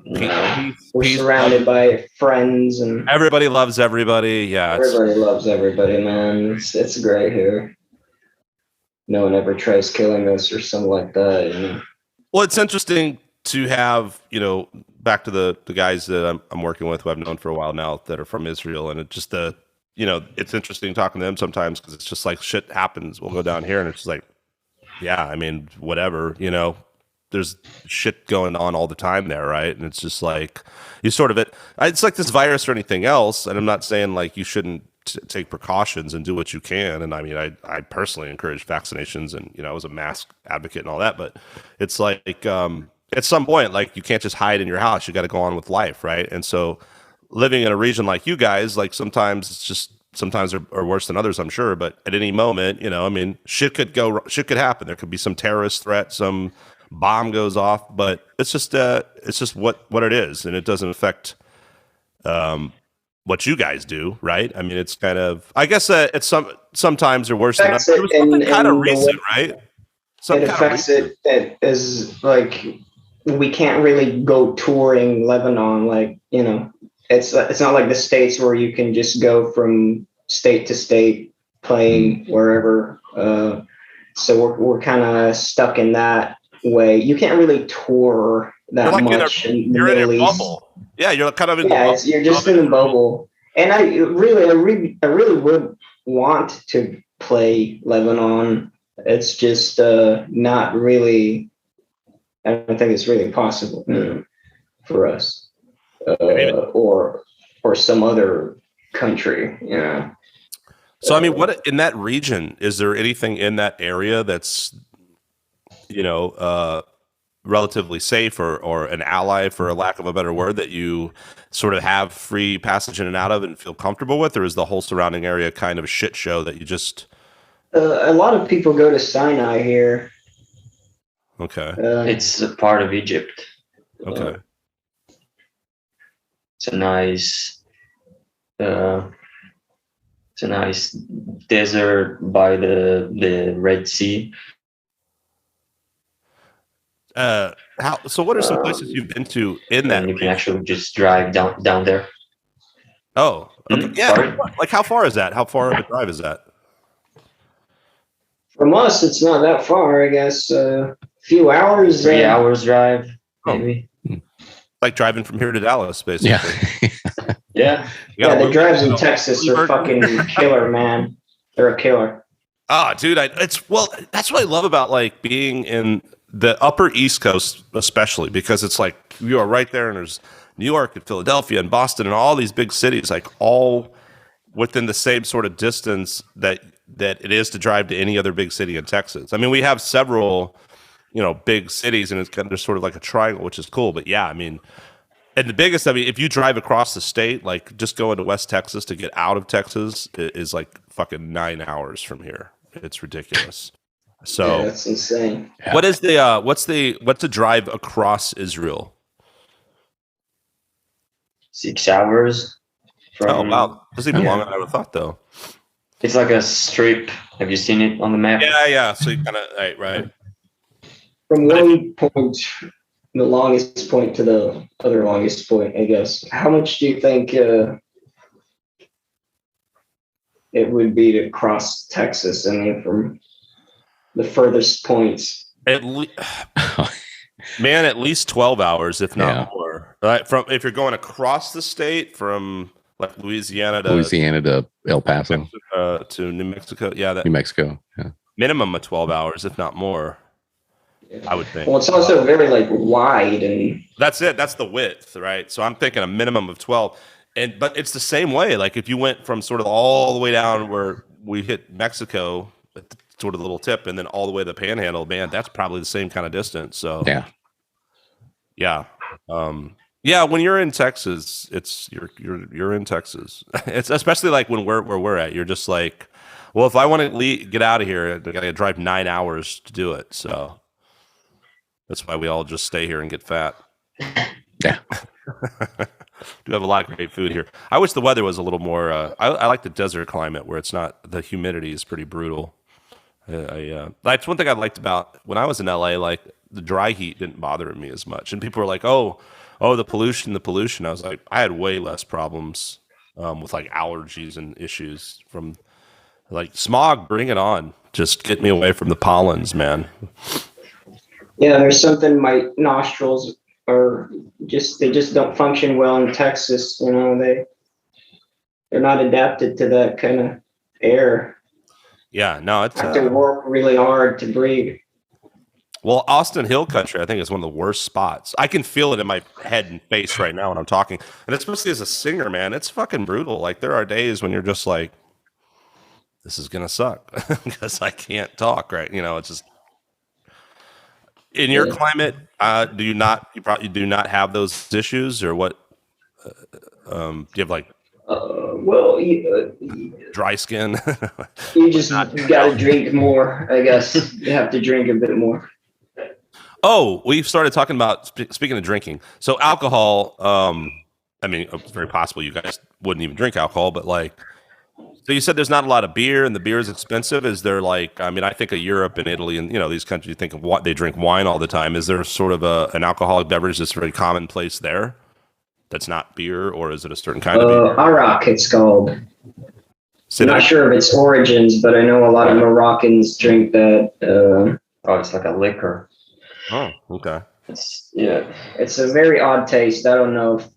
No. We're surrounded by friends and everybody loves everybody. Yeah, everybody loves everybody, man. It's great here. No one ever tries killing us or something like that. You know? Well, it's interesting to have, back to the guys that I'm working with who I've known for a while now that are from Israel, and it's just it's interesting talking to them sometimes because it's just like shit happens. We'll go down here and it's just like, yeah, I mean, whatever, there's shit going on all the time there, right? And it's just like you sort of it's like this virus or anything else. And I'm not saying like you shouldn't take precautions and do what you can. And I mean, I personally encourage vaccinations, and I was a mask advocate and all that. But it's like at some point, like you can't just hide in your house. You got to go on with life, right? And so living in a region like you guys, like sometimes are worse than others, I'm sure. But at any moment, I mean, shit could happen. There could be some terrorist threat, some bomb goes off. But it's just what it is, and it doesn't affect what you guys do, right? I mean, it's kind of, I guess it's sometimes they're worse than others. It was something kind of recent, right? It affects it as like we can't really go touring Lebanon, like it's not like the States where you can just go from state to state playing wherever. So we're kind of stuck in that way. You can't really tour that much in the Middle East. Bubble. Yeah, you're kind of in the bubble. You're just in the bubble. And I really would want to play Lebanon. It's just not really. I don't think it's really possible for us, or some other country. Yeah. So I mean, what in that region is there anything in that area that's relatively safe or an ally, for a lack of a better word, that you sort of have free passage in and out of and feel comfortable with, or is the whole surrounding area kind of a shit show that you just? A lot of people go to Sinai here. Okay. It's a part of Egypt. Okay. It's a nice desert by the Red Sea. So what are some places you've been to in that? And you can actually just drive down there. Oh, okay. Yeah. Sorry? Like how far is that? How far of a drive is that? From us, it's not that far, I guess. A few hours. 3 hours drive, maybe. Like driving from here to Dallas, basically. Yeah. Yeah, the drives in Texas are fucking killer, man. They're a killer. Ah, dude, that's what I love about like being in the upper East Coast, especially because it's like you are right there, and there's New York and Philadelphia and Boston and all these big cities, like all within the same sort of distance that it is to drive to any other big city in Texas. I mean, we have several, big cities, and there's sort of like a triangle, which is cool. But yeah, I mean, and the biggest, I mean, if you drive across the state, like just going to West Texas to get out of Texas is like fucking 9 hours from here. It's ridiculous. So yeah, that's insane. What is what's the drive across Israel? 6 hours. Oh wow, that's even longer than I would have thought, though. It's like a strip. Have you seen it on the map? Yeah. So you kind of right. From one point, the longest point to the other longest point, I guess. How much do you think it would be to cross Texas? I mean, from the furthest points. Man, at least 12 hours, if not more. Right? From if you're going across the state from like Louisiana to El Paso to New Mexico. Yeah, New Mexico. Yeah. Minimum of 12 hours, if not more. Yeah. I would think. Well, it's also very like wide, and that's it. That's the width, right? So I'm thinking a minimum of 12. But it's the same way. Like if you went from sort of all the way down where we hit Mexico, sort of the little tip, and then all the way to the Panhandle, man, that's probably the same kind of distance. So yeah. When you're in Texas, it's you're in Texas. It's especially like when where we're at. You're just like, well, if I want to get out of here, I got to drive 9 hours to do it. So that's why we all just stay here and get fat. Yeah. Do have a lot of great food here. I wish the weather was a little more. I like the desert climate where it's not. The humidity is pretty brutal. That's one thing I liked about when I was in LA. Like the dry heat didn't bother me as much, and people were like, "Oh, the pollution." I was like, I had way less problems with like allergies and issues from like smog. Bring it on! Just get me away from the pollens, man. Yeah, there's something my nostrils are they just don't function well in Texas. They're not adapted to that kind of air. Yeah, no, it's I have to work really hard to breathe. Well, Austin Hill Country, I think, is one of the worst spots. I can feel it in my head and face right now when I'm talking. And especially as a singer, man, it's fucking brutal. Like, there are days when you're just like, this is going to suck because I can't talk, right? You know, it's just, in your climate, you probably do not have those issues, or what? Do you have like, well, dry skin? you just got to drink more, I guess. You have to drink a bit more. Oh, we've started talking about, speaking of drinking. So alcohol, I mean, it's very possible you guys wouldn't even drink alcohol, but like, so you said there's not a lot of beer and the beer is expensive. Is there like, I mean, I think of Europe and Italy and, you know, these countries, you think of what they drink wine all the time. Is there sort of an alcoholic beverage that's very commonplace there that's not beer, or is it a certain kind of beer? Arak, it's called. I'm not sure of its origins, but I know a lot of Moroccans drink that. It's like a liquor. Oh, okay. It's a very odd taste. I don't know if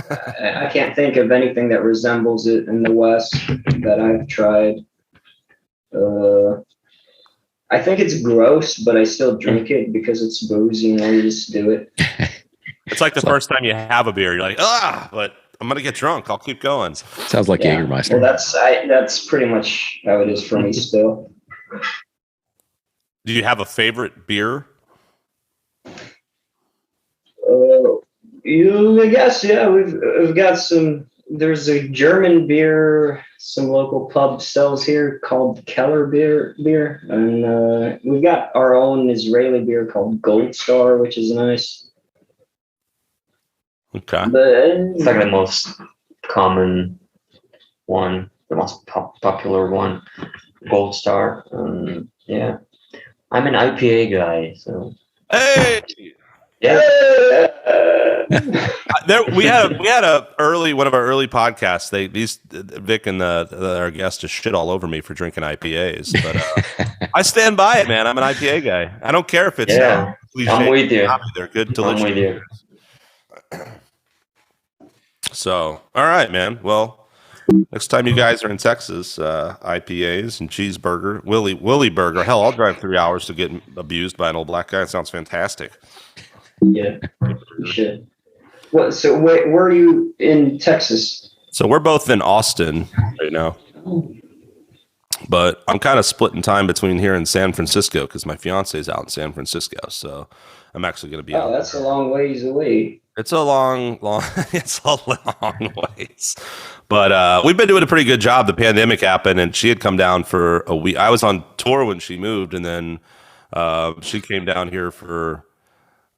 I can't think of anything that resembles it in the West that I've tried. I think it's gross, but I still drink it because it's booze. You know, you just do it. It's like the first time you have a beer, you're like, but I'm gonna get drunk. I'll keep going. Sounds like Jägermeister. Well, that's pretty much how it is for me still. Do you have a favorite beer? I guess, yeah. We've got some. There's a German beer some local pub sells here called Keller beer, and we've got our own Israeli beer called Gold Star, which is nice. Okay. But It's like the most common one, the most popular one, Gold Star. Yeah, I'm an IPA guy, so. Hey. Yeah. We had a early one of our early podcasts. Vic and our guest just shit all over me for drinking IPAs, but I stand by it, man. I'm an IPA guy. I don't care if it's cliche. I'm with you. They're good, delicious. I'm with you. So, all right, man. Well, next time you guys are in Texas, IPAs and cheeseburger, Willie Burger. Hell, I'll drive 3 hours to get abused by an old black guy. It sounds fantastic. Yeah, you should. What? So where are you in Texas? So we're both in Austin right now, but I'm kind of splitting time between here and San Francisco because my fiance is out in San Francisco. So I'm actually going to be. Oh, that's a long ways away. It's a long, it's a long ways. But we've been doing a pretty good job. The pandemic happened, and she had come down for a week. I was on tour when she moved, and then she came down here for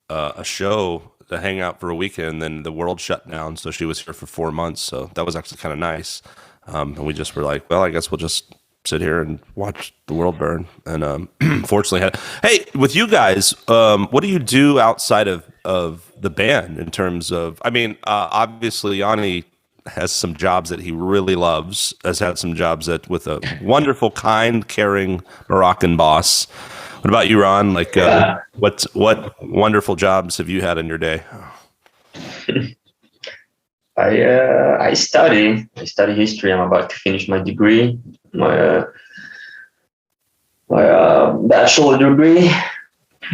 a show to hang out for a weekend. Then the world shut down, so she was here for 4 months. So that was actually kind of nice. And we just were like, well, I guess we'll just sit here and watch the world burn. And fortunately, hey, with you guys, what do you do outside of the band in terms of? I mean, obviously, Yoni has some jobs that he really loves. Has had some jobs with a wonderful, kind, caring Moroccan boss. What about you, Ron? Like, what wonderful jobs have you had in your day? I study history. I'm about to finish my degree, my bachelor degree.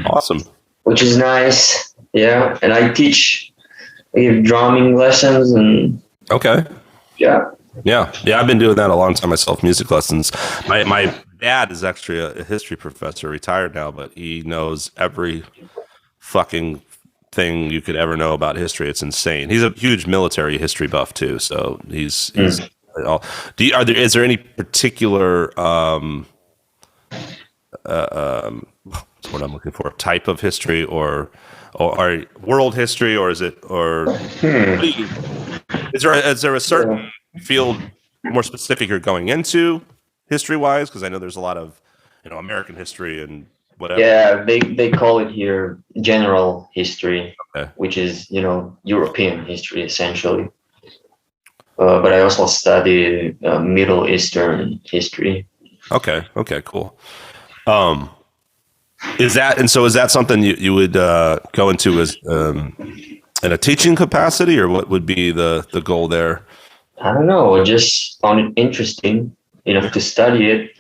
Awesome. Which is nice. Yeah, and I give drumming lessons and. Okay. Yeah. I've been doing that a long time myself. Music lessons. My dad is actually a history professor, retired now, but he knows every fucking thing you could ever know about history. It's insane. He's a huge military history buff too. So he's all. Is there any particular what's what I'm looking for? Type of history or world history, or is it is there a certain field more specific you're going into history wise? Because I know there's a lot of American history and whatever. Yeah, they call it here general history, which is European history essentially. But I also study Middle Eastern history. Okay, cool. Is that something you would go into as in a teaching capacity, or what would be the goal there? I don't know. I just found it interesting enough to study it.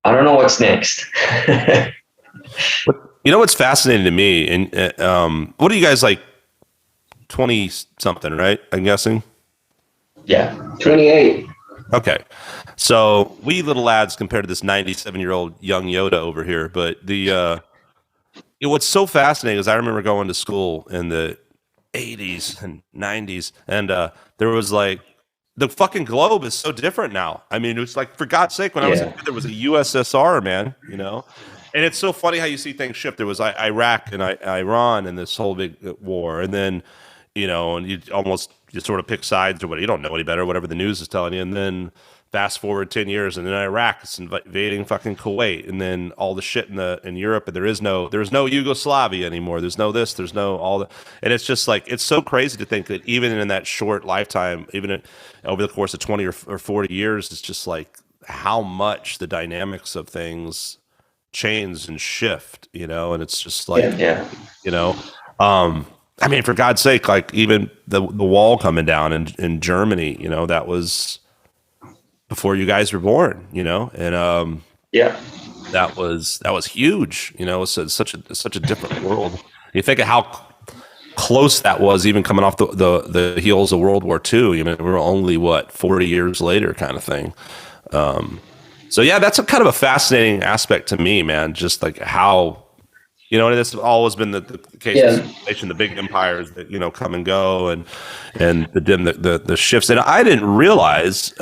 I don't know what's next. You know what's fascinating to me, and what are you guys like? 20 something, right? I'm guessing. Yeah, 28. Okay, so we little lads compared to this 97-year-old young Yoda over here. But what's so fascinating is I remember going to school in the 80s and 90s, and there was like the fucking globe is so different now. I mean, it's like, for God's sake, when I was a kid, there was a USSR, man, you know? And it's so funny how you see things shift. There was Iraq and Iran and this whole big war. And then, you know, and you sort of pick sides or whatever. You don't know any better, whatever the news is telling you. And then fast forward 10 years, and then Iraq is invading fucking Kuwait, and then all the shit in Europe, and there's no Yugoslavia anymore. There's no this, there's no all that. And it's just like, it's so crazy to think that even in that short lifetime, over the course of 20 or 40 years, it's just like how much the dynamics of things change and shift, you know? And it's just like, you know, I mean, for God's sake, like even the wall coming down in Germany, you know, that was before you guys were born, you know, and that was huge, you know. So it's such a different world. You think of how close that was, even coming off the heels of World War II. You know, we're only 40 years later, kind of thing. So yeah, that's a kind of a fascinating aspect to me, man. Just like how, you know, and it's always been the case of the big empires that, you know, come and go, and the shifts. And I didn't realize.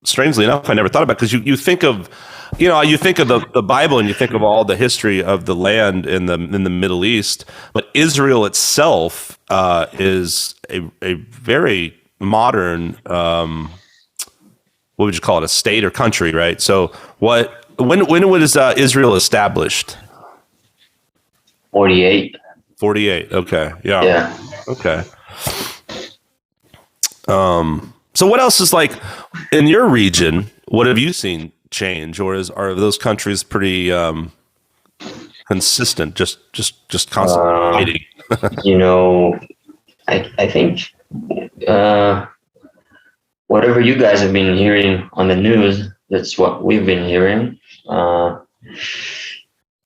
Strangely enough, I never thought about it, because you think of, you know, you think of the Bible and you think of all the history of the land in the Middle East, but Israel itself is a very modern, what would you call it, a state or country, right? So when was Israel established? 48. 48. Okay. Yeah. Yeah. Okay. So what else is like in your region? What have you seen change, or are those countries pretty consistent? Just constantly fighting. You know, I think whatever you guys have been hearing on the news, that's what we've been hearing.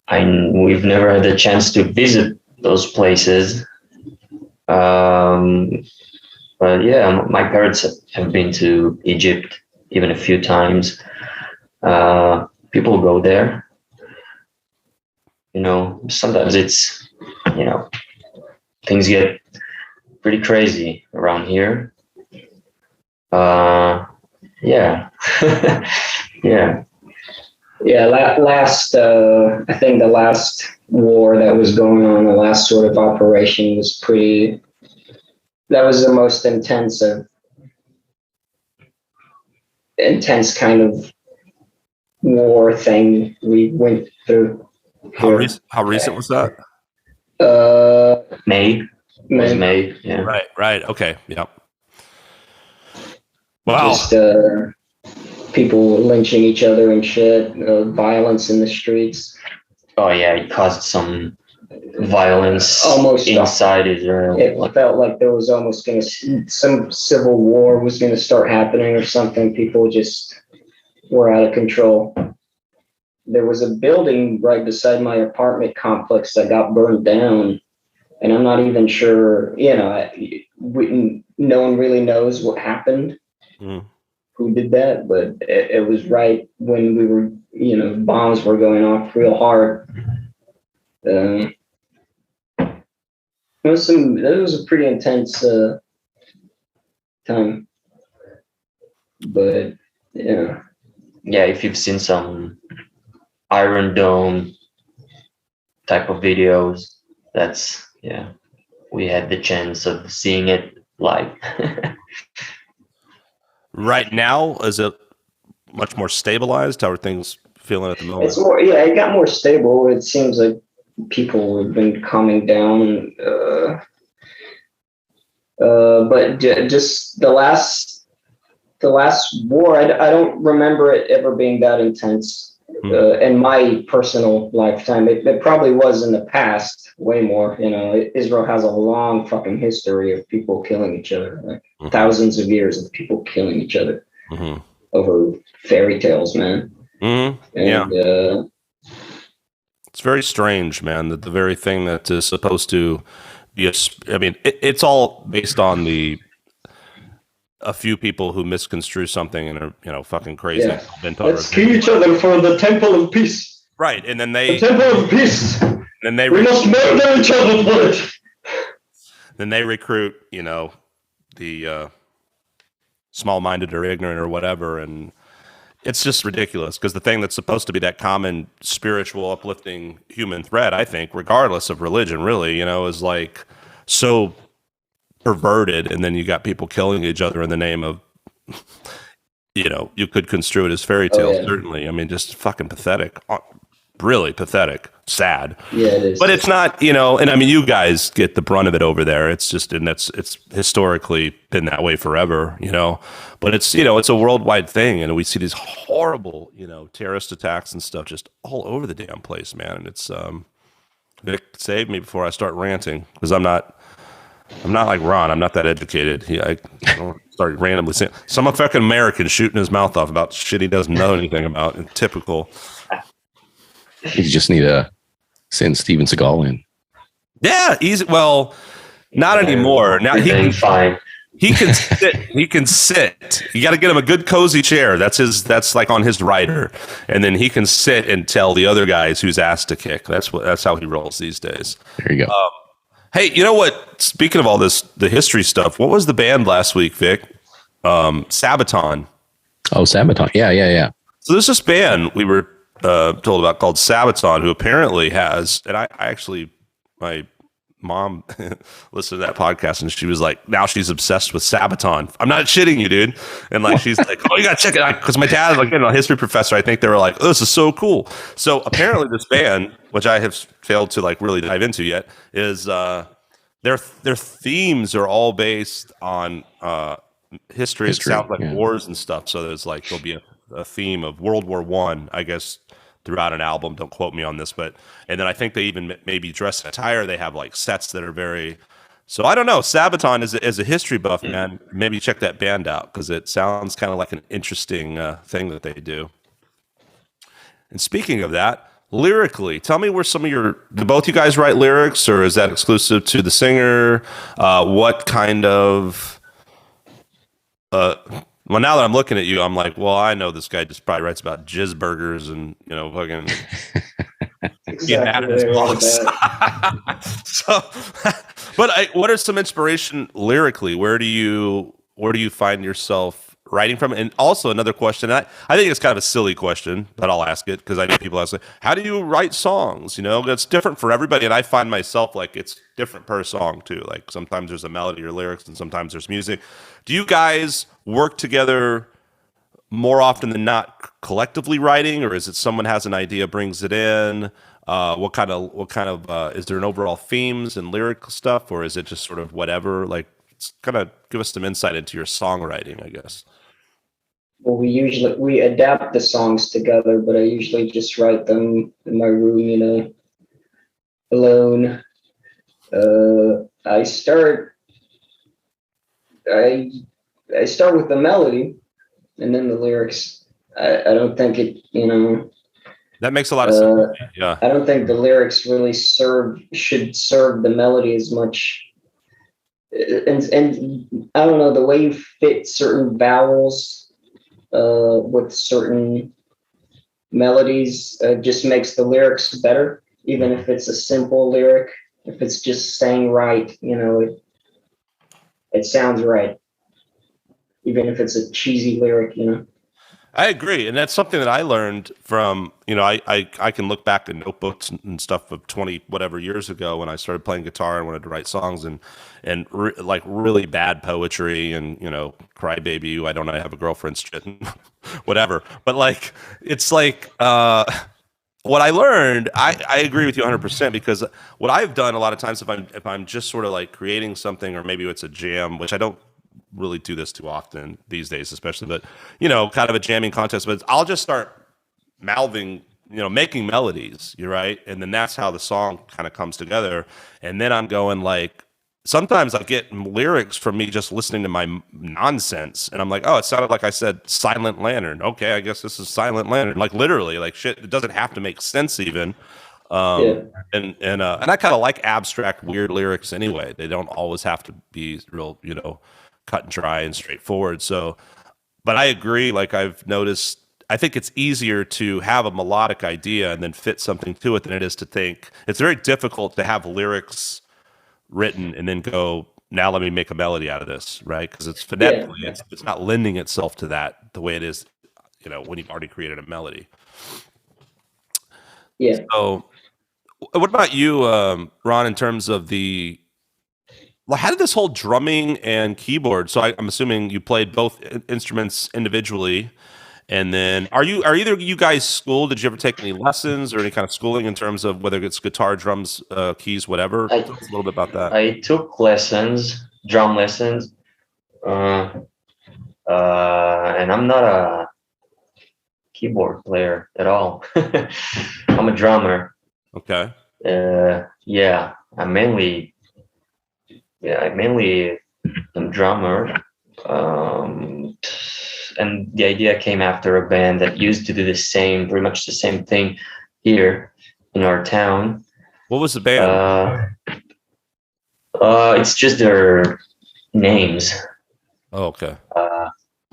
We've never had the chance to visit those places. But yeah, my parents have been to Egypt even a few times. People go there. You know, sometimes it's, you know, things get pretty crazy around here. Yeah. Yeah. Yeah, I think the last war that was going on, the last sort of operation was that was the most intense kind of war thing we went through. How recent was that? May. It was May. Yeah. Right. Okay. Yep. Wow. Just people lynching each other and shit. Violence in the streets. Oh yeah, it caused some violence almost inside Israel. It felt like there was almost some civil war was going to start happening or something. People just were out of control. There was a building right beside my apartment complex that got burned down, and I'm not even sure, you know, no one really knows what happened, who did that, but it was right when we were, you know, bombs were going off real hard. It was a pretty intense time, but yeah. If you've seen some Iron Dome type of videos, we had the chance of seeing it live. Right now, is it much more stabilized? How are things feeling at the moment? It's more, it got more stable. It seems like people have been calming down, but just the last war, I don't remember it ever being that intense in my personal lifetime. It probably was in the past, way more. You know, Israel has a long fucking history of people killing each other, thousands of years of people killing each other over fairy tales, man. Mhm. And It's very strange, man, that the very thing that is supposed to be I mean, it's all based on a few people who misconstrue something and are, fucking crazy. yeah. Bent over. Let's kill each other for the temple of peace. Right. And then The temple of peace. they We must murder each other for it. then they recruit, the small-minded or ignorant or whatever, and it's just ridiculous because the thing that's supposed to be that common spiritual, uplifting human thread, I think, regardless of religion, really, is like so perverted, and then you got people killing each other in the name of, you could construe it as fairy tale, certainly. I mean, just fucking pathetic, really pathetic, sad. Yeah, it is. But it's not, and I mean, you guys get the brunt of it over there. It's just, and it's historically been that way forever, but it's, it's a worldwide thing. And we see these horrible, terrorist attacks and stuff just all over the damn place, man. And it's, Vic, save me before I start ranting, because I'm not like Ron. I'm not that educated. I don't start randomly saying some fucking American shooting his mouth off about shit he doesn't know anything about. And typical. You just need to send Steven Seagal in. Yeah, easy. Well, not anymore. Now he can fine. He can sit. He can sit. You got to get him a good cozy chair. That's like on his rider, and then he can sit and tell the other guys whose ass to kick. That's how he rolls these days. There you go. Hey, you know what? Speaking of all this, the history stuff. What was the band last week, Vic? Sabaton. Oh, Sabaton. Yeah. So there's this band we were told about called Sabaton, who apparently has, and I actually, my mom listened to that podcast and she was like, now she's obsessed with Sabaton. I'm not shitting you, dude. And like, she's like, oh, you gotta check it out. Because my dad, like, a history professor, I think they were like, oh, this is so cool. So apparently this band, which I have failed to like really dive into yet, is their themes are all based on history. It sounds like wars and stuff. So there'll be a theme of World War I guess, throughout an album. Don't quote me on this, and then I think they even maybe dress in attire. They have like sets that are very. So I don't know. Sabaton is a history buff, man. Maybe check that band out because it sounds kind of like an interesting thing that they do. And speaking of that, lyrically, tell me where some of do both you guys write lyrics, or is that exclusive to the singer? What kind of well, now that I'm looking at you, I'm like, well, I know this guy just probably writes about jizz burgers and, fucking getting out of his clothes. So, but what are some inspiration lyrically? Where do you find yourself writing from? And also another question, I think it's kind of a silly question, but I'll ask it because I know people ask, like, how do you write songs? That's different for everybody. And I find myself like it's different per song too. Like sometimes there's a melody or lyrics and sometimes there's music. Do you guys work together more often than not collectively writing, or is it someone has an idea, brings it in? What kind of is there an overall themes and lyrical stuff, or is it just sort of whatever? Like, kind of give us some insight into your songwriting, I guess. Well, we adapt the songs together, but I usually just write them in my room, alone. I start with the melody and then the lyrics. I don't think it, that makes a lot of sense. Yeah. I don't think the lyrics really should serve the melody as much. And I don't know, the way you fit certain vowels with certain melodies just makes the lyrics better, even if it's a simple lyric. If it's just saying right, it sounds right, even if it's a cheesy lyric, I agree, and that's something that I learned from, I can look back at notebooks and stuff of 20 whatever years ago when I started playing guitar and wanted to write songs and like really bad poetry and, crybaby, I don't know, I have a girlfriend shit, whatever. But like, it's like, what I learned, I agree with you 100%, because what I've done a lot of times, if I'm just sort of like creating something, or maybe it's a jam, which I don't really do this too often these days, especially, but kind of a jamming contest, but I'll just start mouthing, making melodies, you're right, and then that's how the song kind of comes together, and then I'm going like, sometimes I get lyrics from me just listening to my nonsense, and I'm like, oh, it sounded like I said Silent Lantern. Okay, I guess this is Silent Lantern. Like literally, like shit. It doesn't have to make sense even. And I kind of like abstract, weird lyrics anyway. They don't always have to be real, cut and dry and straightforward. So, but I agree. Like I've noticed, I think it's easier to have a melodic idea and then fit something to it than it is to think. It's very difficult to have lyrics written and then go, now let me make a melody out of this, right? Because it's phonetically, it's not lending itself to that the way it is, when you've already created a melody. Yeah. So, what about you, Ron, in terms of how did this whole drumming and keyboard? So I'm assuming you played both instruments individually, and then are either of you guys schooled? Did you ever take any lessons or any kind of schooling in terms of whether it's guitar, drums, keys, whatever? Tell us a little bit about that. I took lessons, drum lessons, and I'm not a keyboard player at all. I'm a drummer. Okay. I mainly am drummer. And the idea came after a band that used to do pretty much the same thing here in our town. What was the band? It's just their names. Oh, okay.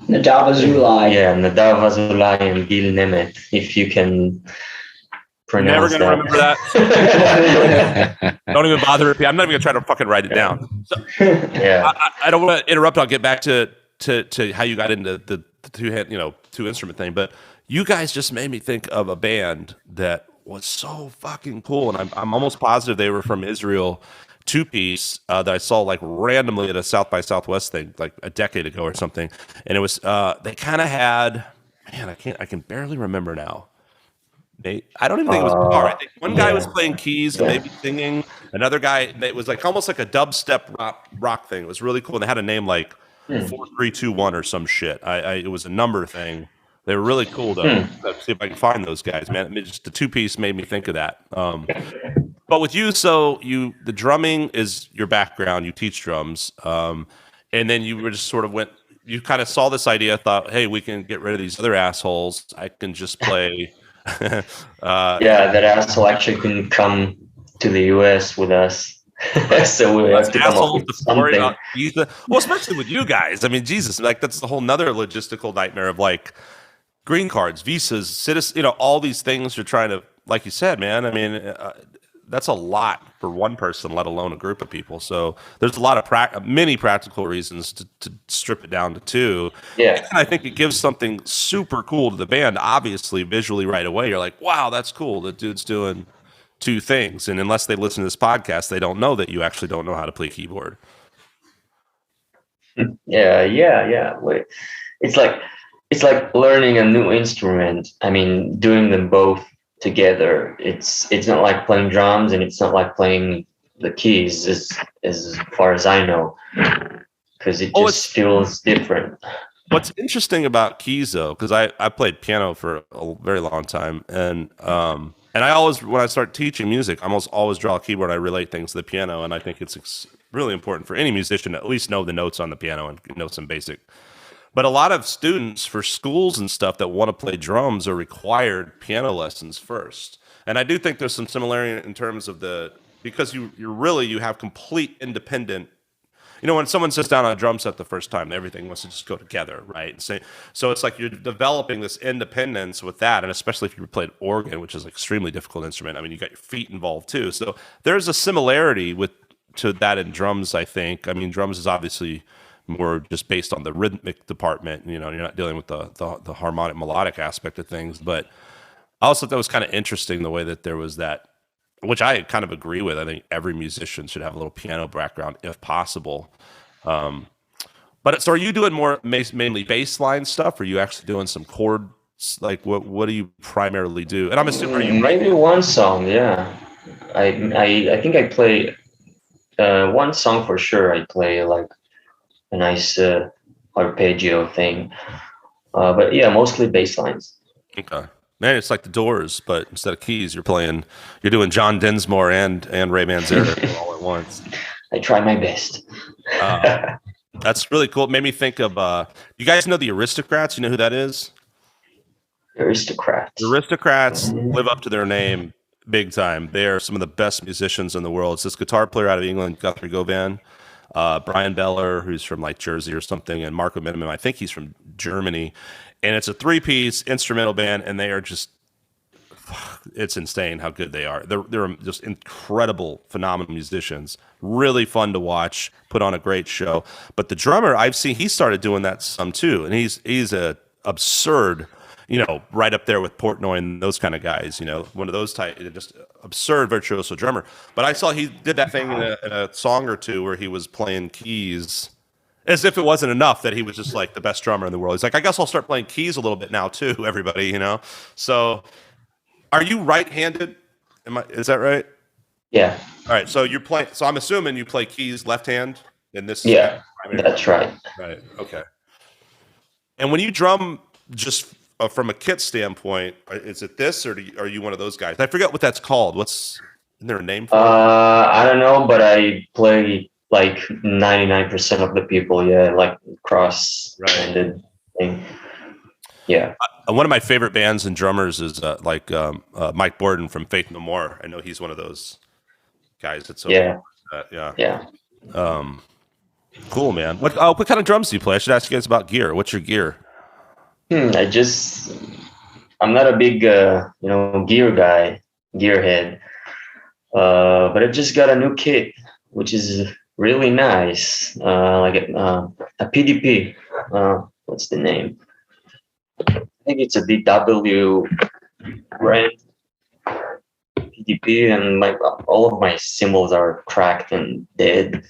Nadav Azulai. Yeah, Nadav Azulai and Gil Nemet, if you can pronounce Never gonna remember that. Don't even bother repeating. I'm not even gonna try to fucking write it down. So, I don't want to interrupt. I'll get back to how you got into the two instrument thing, but you guys just made me think of a band that was so fucking cool, and I'm almost positive they were from Israel. Two-piece that I saw like randomly at a South by Southwest thing like a decade ago or something, and it was they kind of had, man, I can barely remember now. I don't even think it was guitar. I think one guy was playing keys and maybe singing. Another guy, it was like almost like a dubstep rock thing. It was really cool. And they had a name like 4321 or some shit. It was a number thing. They were really cool though. Let's see if I can find those guys, man. I mean, just the two-piece made me think of that. But with you, the drumming is your background. You teach drums, and then you were just sort of you kind of saw this idea, thought, hey, we can get rid of these other assholes. I can just play. That asshole actually couldn't come to the US with us. So we have to come up with something. Well, especially with you guys. I mean, Jesus, like that's the whole nother logistical nightmare of like green cards, visas, citizens, all these things you're trying to, like you said, man. I mean, that's a lot for one person, let alone a group of people. So there's a lot of many practical reasons to strip it down to two. Yeah. And I think it gives something super cool to the band. Obviously, visually right away, you're like, wow, that's cool. The dude's doing two things. And unless they listen to this podcast, they don't know that you actually don't know how to play keyboard. Yeah. It's like learning a new instrument. I mean, doing them both together. It's not like playing drums and it's not like playing the keys as far as I know, because it just feels different. What's interesting about keys though, because I played piano for a very long time, and I always, when I start teaching music, I almost always draw a keyboard. I relate things to the piano, and I think it's really important for any musician to at least know the notes on the piano and know some basic. But a lot of students for schools and stuff that want to play drums are required piano lessons first. And I do think there's some similarity in terms of because you have complete independent, when someone sits down on a drum set the first time, everything wants to just go together, right? So it's like you're developing this independence with that, and especially if you played organ, which is an extremely difficult instrument. I mean, you got your feet involved too. So there's a similarity to that in drums, I think. I mean, drums is obviously more just based on the rhythmic department. You're not dealing with the harmonic melodic aspect of things. But I also thought that was kind of interesting the way that there was that, which I kind of agree with. I think every musician should have a little piano background if possible. But so are you doing more mainly bass line stuff? Or are you actually doing some chords? Like what do you primarily do? And I'm assuming maybe one song. Yeah, I think I play one song for sure. I play like a nice arpeggio thing, but yeah, mostly bass lines. Okay, man, it's like the Doors, but instead of keys, you're doing John Densmore and Ray Manzarek all at once. I try my best. That's really cool. It made me think of you guys know the Aristocrats? You know who that is? Aristocrats. The Aristocrats live up to their name big time. They are some of the best musicians in the world. It's this guitar player out of England, Guthrie Govan, Brian Beller, who's from like Jersey or something, and Marco Minimum, I think he's from Germany. And it's a 3-piece instrumental band, and they are just, it's insane how good they are. They're just incredible, phenomenal musicians. Really fun to watch, put on a great show. But the drummer, I've seen, he started doing that some too, and he's a absurd, right up there with Portnoy and those kind of guys, one of those type, just absurd virtuoso drummer. But I saw he did that thing in a song or two where he was playing keys as if it wasn't enough that he was just like the best drummer in the world. He's like, I guess I'll start playing keys a little bit now too, everybody, So are you right-handed? Is that right? Yeah. All right. So you're playing, so I'm assuming you play keys left hand in this. Yeah, that's right. Right. Okay. And when you drum just from a kit standpoint, is it this or are you one of those guys? I forget what that's called. Isn't there a name for it? I don't know, but I play like 99% of the people. Yeah, like cross-handed thing. Yeah. One of my favorite bands and drummers is Mike Borden from Faith No More. I know he's one of those guys. That's yeah. Yeah. Cool, man. What kind of drums do you play? I should ask you guys about gear. What's your gear? I'm not a big, gearhead. But I just got a new kit, which is really nice. A PDP. What's the name? I think it's a DW brand PDP, and all of my cymbals are cracked and dead,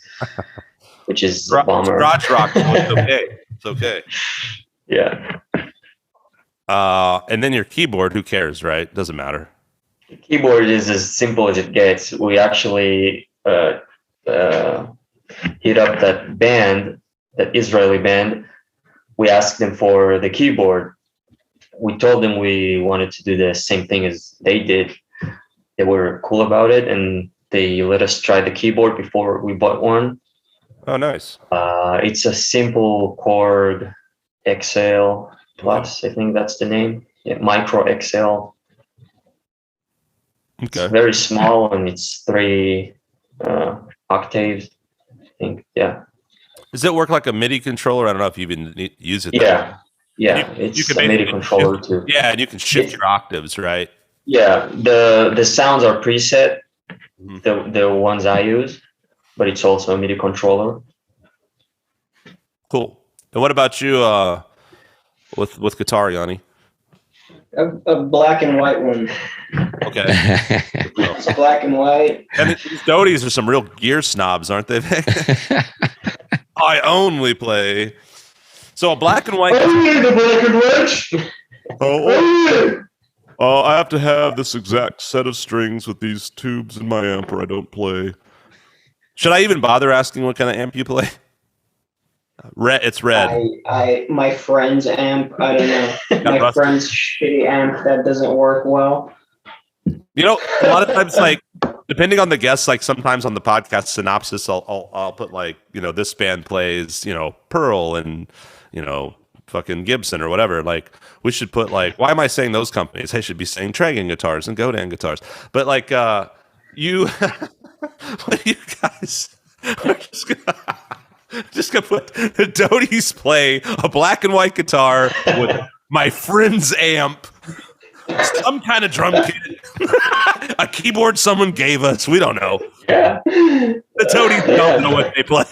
which is a bummer. Garage rock, so it's okay. It's okay. Yeah. And then your keyboard, who cares, right? Doesn't matter. The keyboard is as simple as it gets. We actually hit up that band, that Israeli band. We asked them for the keyboard. We told them we wanted to do the same thing as they did. They were cool about it, and they let us try the keyboard before we bought one. Oh, nice. It's a simple chord XL Plus, I think that's the name. Yeah, Micro XL. Okay. It's very small, and it's 3 octaves, I think. Yeah. Does it work like a MIDI controller? I don't know if you even use it. Yeah. Yeah, it's a MIDI controller too. Yeah, and you can shift your octaves, right? Yeah, the sounds are preset, the ones I use, but it's also a MIDI controller. Cool. And what about you with guitar, Yoni? A black and white one. Okay. It's black and white. And these Dodies are some real gear snobs, aren't they? I only play. So a black and white. I have to have this exact set of strings with these tubes in my amp, or I don't play. Should I even bother asking what kind of amp you play? Red. It's red. My friend's amp. I don't know. My friend's shitty amp that doesn't work well. A lot of times, like, depending on the guest, like sometimes on the podcast synopsis, I'll put like, this band plays, Pearl and, fucking Gibson or whatever. Like, we should put like, why am I saying those companies? I should be saying Tragan guitars and Godin guitars. But like, you guys are just gonna put the Dodies play a black and white guitar with my friend's amp, some kind of drum kit, a keyboard someone gave us. We don't know. Yeah. The Dodies don't know what they play.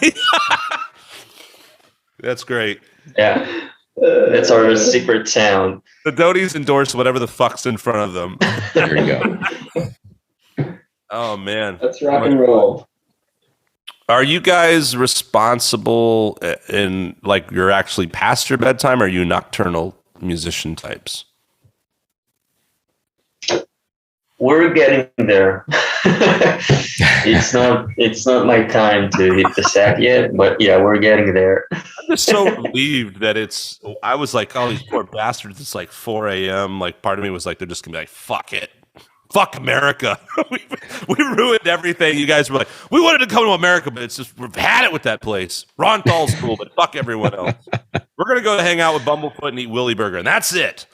That's great. Yeah. That's our secret sound. The Dodies endorse whatever the fuck's in front of them. There you go. Oh, man. Let's rock and roll. Are you guys responsible in, like, you're actually past your bedtime, or are you nocturnal musician types? We're getting there. It's not my time to hit the sack yet, but yeah, we're getting there. I'm just so relieved that I was like, oh, these poor bastards, it's like 4 a.m. Like, part of me was like, they're just gonna be like, fuck it. Fuck America. we ruined everything. You guys were like, we wanted to come to America, but it's just, we've had it with that place. Ron Thal's cool, but fuck everyone else. We're going to go hang out with Bumblefoot and eat Willy Burger, and that's it.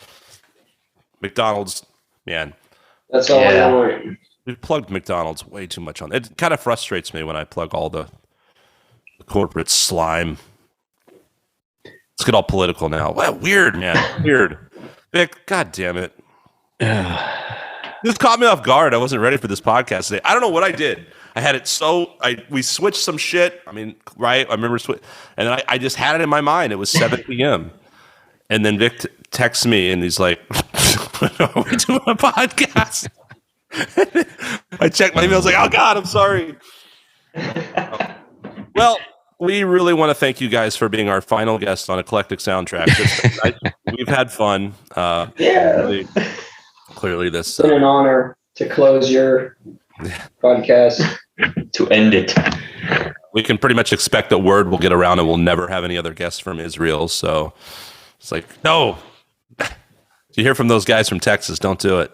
McDonald's, man. That's all I want. We plugged McDonald's way too much on it. Kind of frustrates me when I plug all the corporate slime. Let's get all political now. Wow, weird, man. Weird. Vic, God damn it. This caught me off guard. I wasn't ready for this podcast today. I don't know what I did. I had it we switched some shit. I mean, right? I remember and then I just had it in my mind. It was 7 p.m. And then Vic texts me and he's like, are we doing a podcast? I checked my email. I was like, oh God, I'm sorry. Well, we really want to thank you guys for being our final guest on Eclectic Soundtrax. We've had fun. Clearly this it's been an honor to close your podcast. To end it. We can pretty much expect that word will get around and we'll never have any other guests from Israel. So it's like, no. You hear from those guys from Texas, don't do it.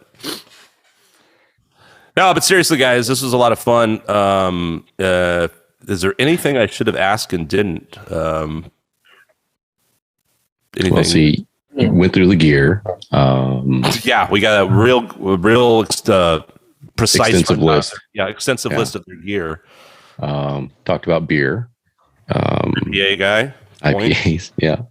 No, but seriously, guys, this was a lot of fun. Is there anything I should have asked and didn't? Anything? Well, see, you went through the gear. Yeah, we got a real precise extensive list. Yeah, extensive list of their gear. Talked about beer. IPA guy. IPAs. Yeah.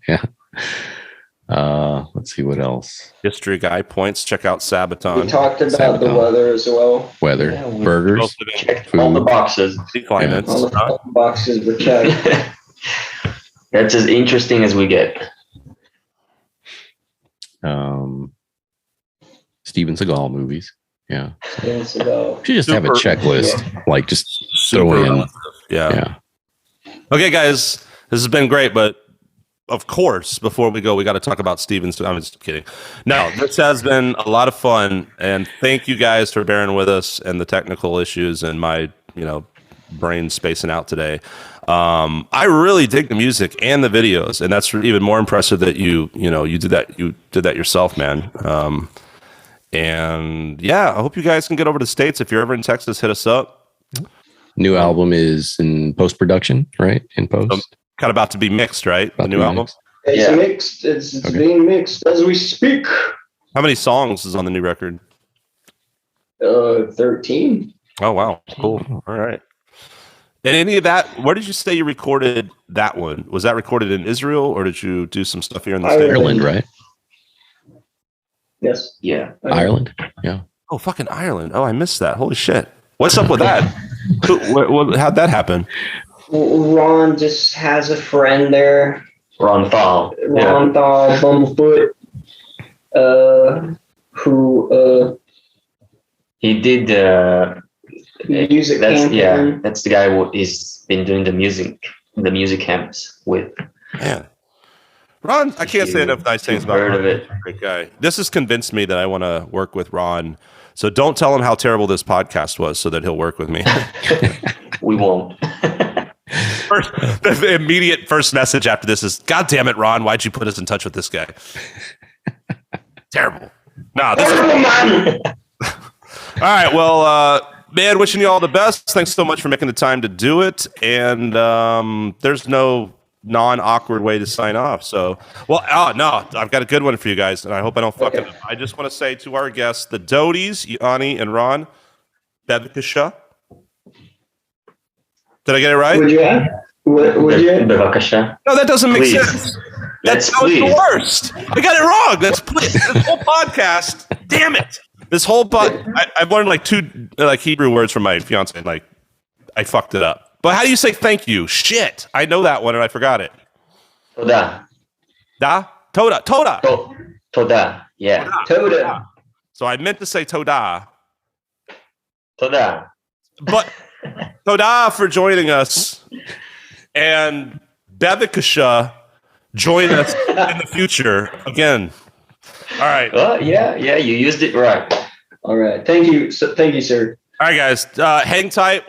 Let's see what else. History guy points. Check out Sabaton. We talked about the weather as well. Weather, burgers, checked all the boxes. Climates. All the boxes were checked. That's as interesting as we get. Steven Seagal movies. Yeah. Steven Seagal. You should just have a checklist. Like just throw in. Yeah. Okay, guys, this has been great, but of course, before we go, we got to talk about Steven's. I'm just kidding. No, this has been a lot of fun, and thank you guys for bearing with us and the technical issues and my, brain spacing out today. I really dig the music and the videos, and that's even more impressive that you did that yourself, man. And yeah, I hope you guys can get over to the States. If you're ever in Texas, hit us up. New album is in post-production, right? In post. Kind of about to be mixed, right? The new album. It's mixed. It's being mixed as we speak. How many songs is on the new record? 13. Oh wow, cool. All right. And any of that, where did you say you recorded that one? Was that recorded in Israel, or did you do some stuff here in the States? Ireland, right? Yes. Yeah. Ireland. Yeah. Oh, fucking Ireland. Oh, I missed that. Holy shit. What's up with that? How'd that happen? Ron just has a friend there. Ron Thal. Ron Thal, Bumblefoot, who he did music campaign. That's the guy who he's been doing the music camps with. Man. Ron, I can't say enough nice things about Ron. It. Great guy. This has convinced me that I want to work with Ron. So don't tell him how terrible this podcast was so that he'll work with me. We won't. The immediate first message after this is, God damn it, Ron, why'd you put us in touch with this guy? Terrible. Nah, this is all right, well, man, wishing you all the best. Thanks so much for making the time to do it. And there's no non-awkward way to sign off. So, well, no, I've got a good one for you guys, and I hope I don't fuck it up. I just want to say to our guests, the Dodies, Yoni and Ron, Bevakasha. Did I get it right? Would you? Bevakasha. No, that doesn't make sense. That's the worst. I got it wrong. That's this whole podcast. Damn it. This whole I've learned like two Hebrew words from my fiance, and like I fucked it up. But how do you say thank you? Shit. I know that one and I forgot it. Toda. Da? Toda. Toda. Yeah. Toda. So I meant to say Toda. Toda. But Toda for joining us. And Bevakasha, join us in the future again. All right. Well, yeah, you used it right. All right. Thank you, sir. All right, guys. Hang tight.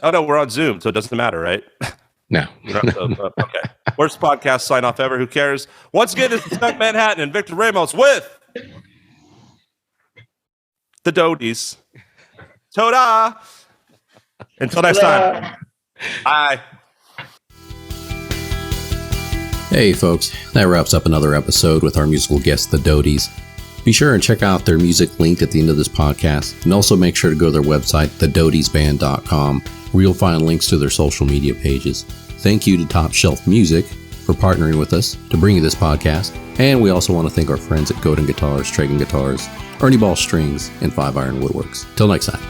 Oh, no, we're on Zoom, so it doesn't matter, right? No. Okay. Worst podcast sign off ever. Who cares? Once again, this is Stuck Manhattan and Victor Ramos with the Dodies. Toda! Until next time. Bye. Hey folks, that wraps up another episode with our musical guest, the Dodies. Be sure and check out their music linked at the end of this podcast, and also make sure to go to their website, thedodiesband.com, where you'll find links to their social media pages. Thank you to Top Shelf Music for partnering with us to bring you this podcast, and we also want to thank our friends at Godin Guitars, Tragan Guitars, Ernie Ball Strings, and 5 Iron Woodworks. Till next time.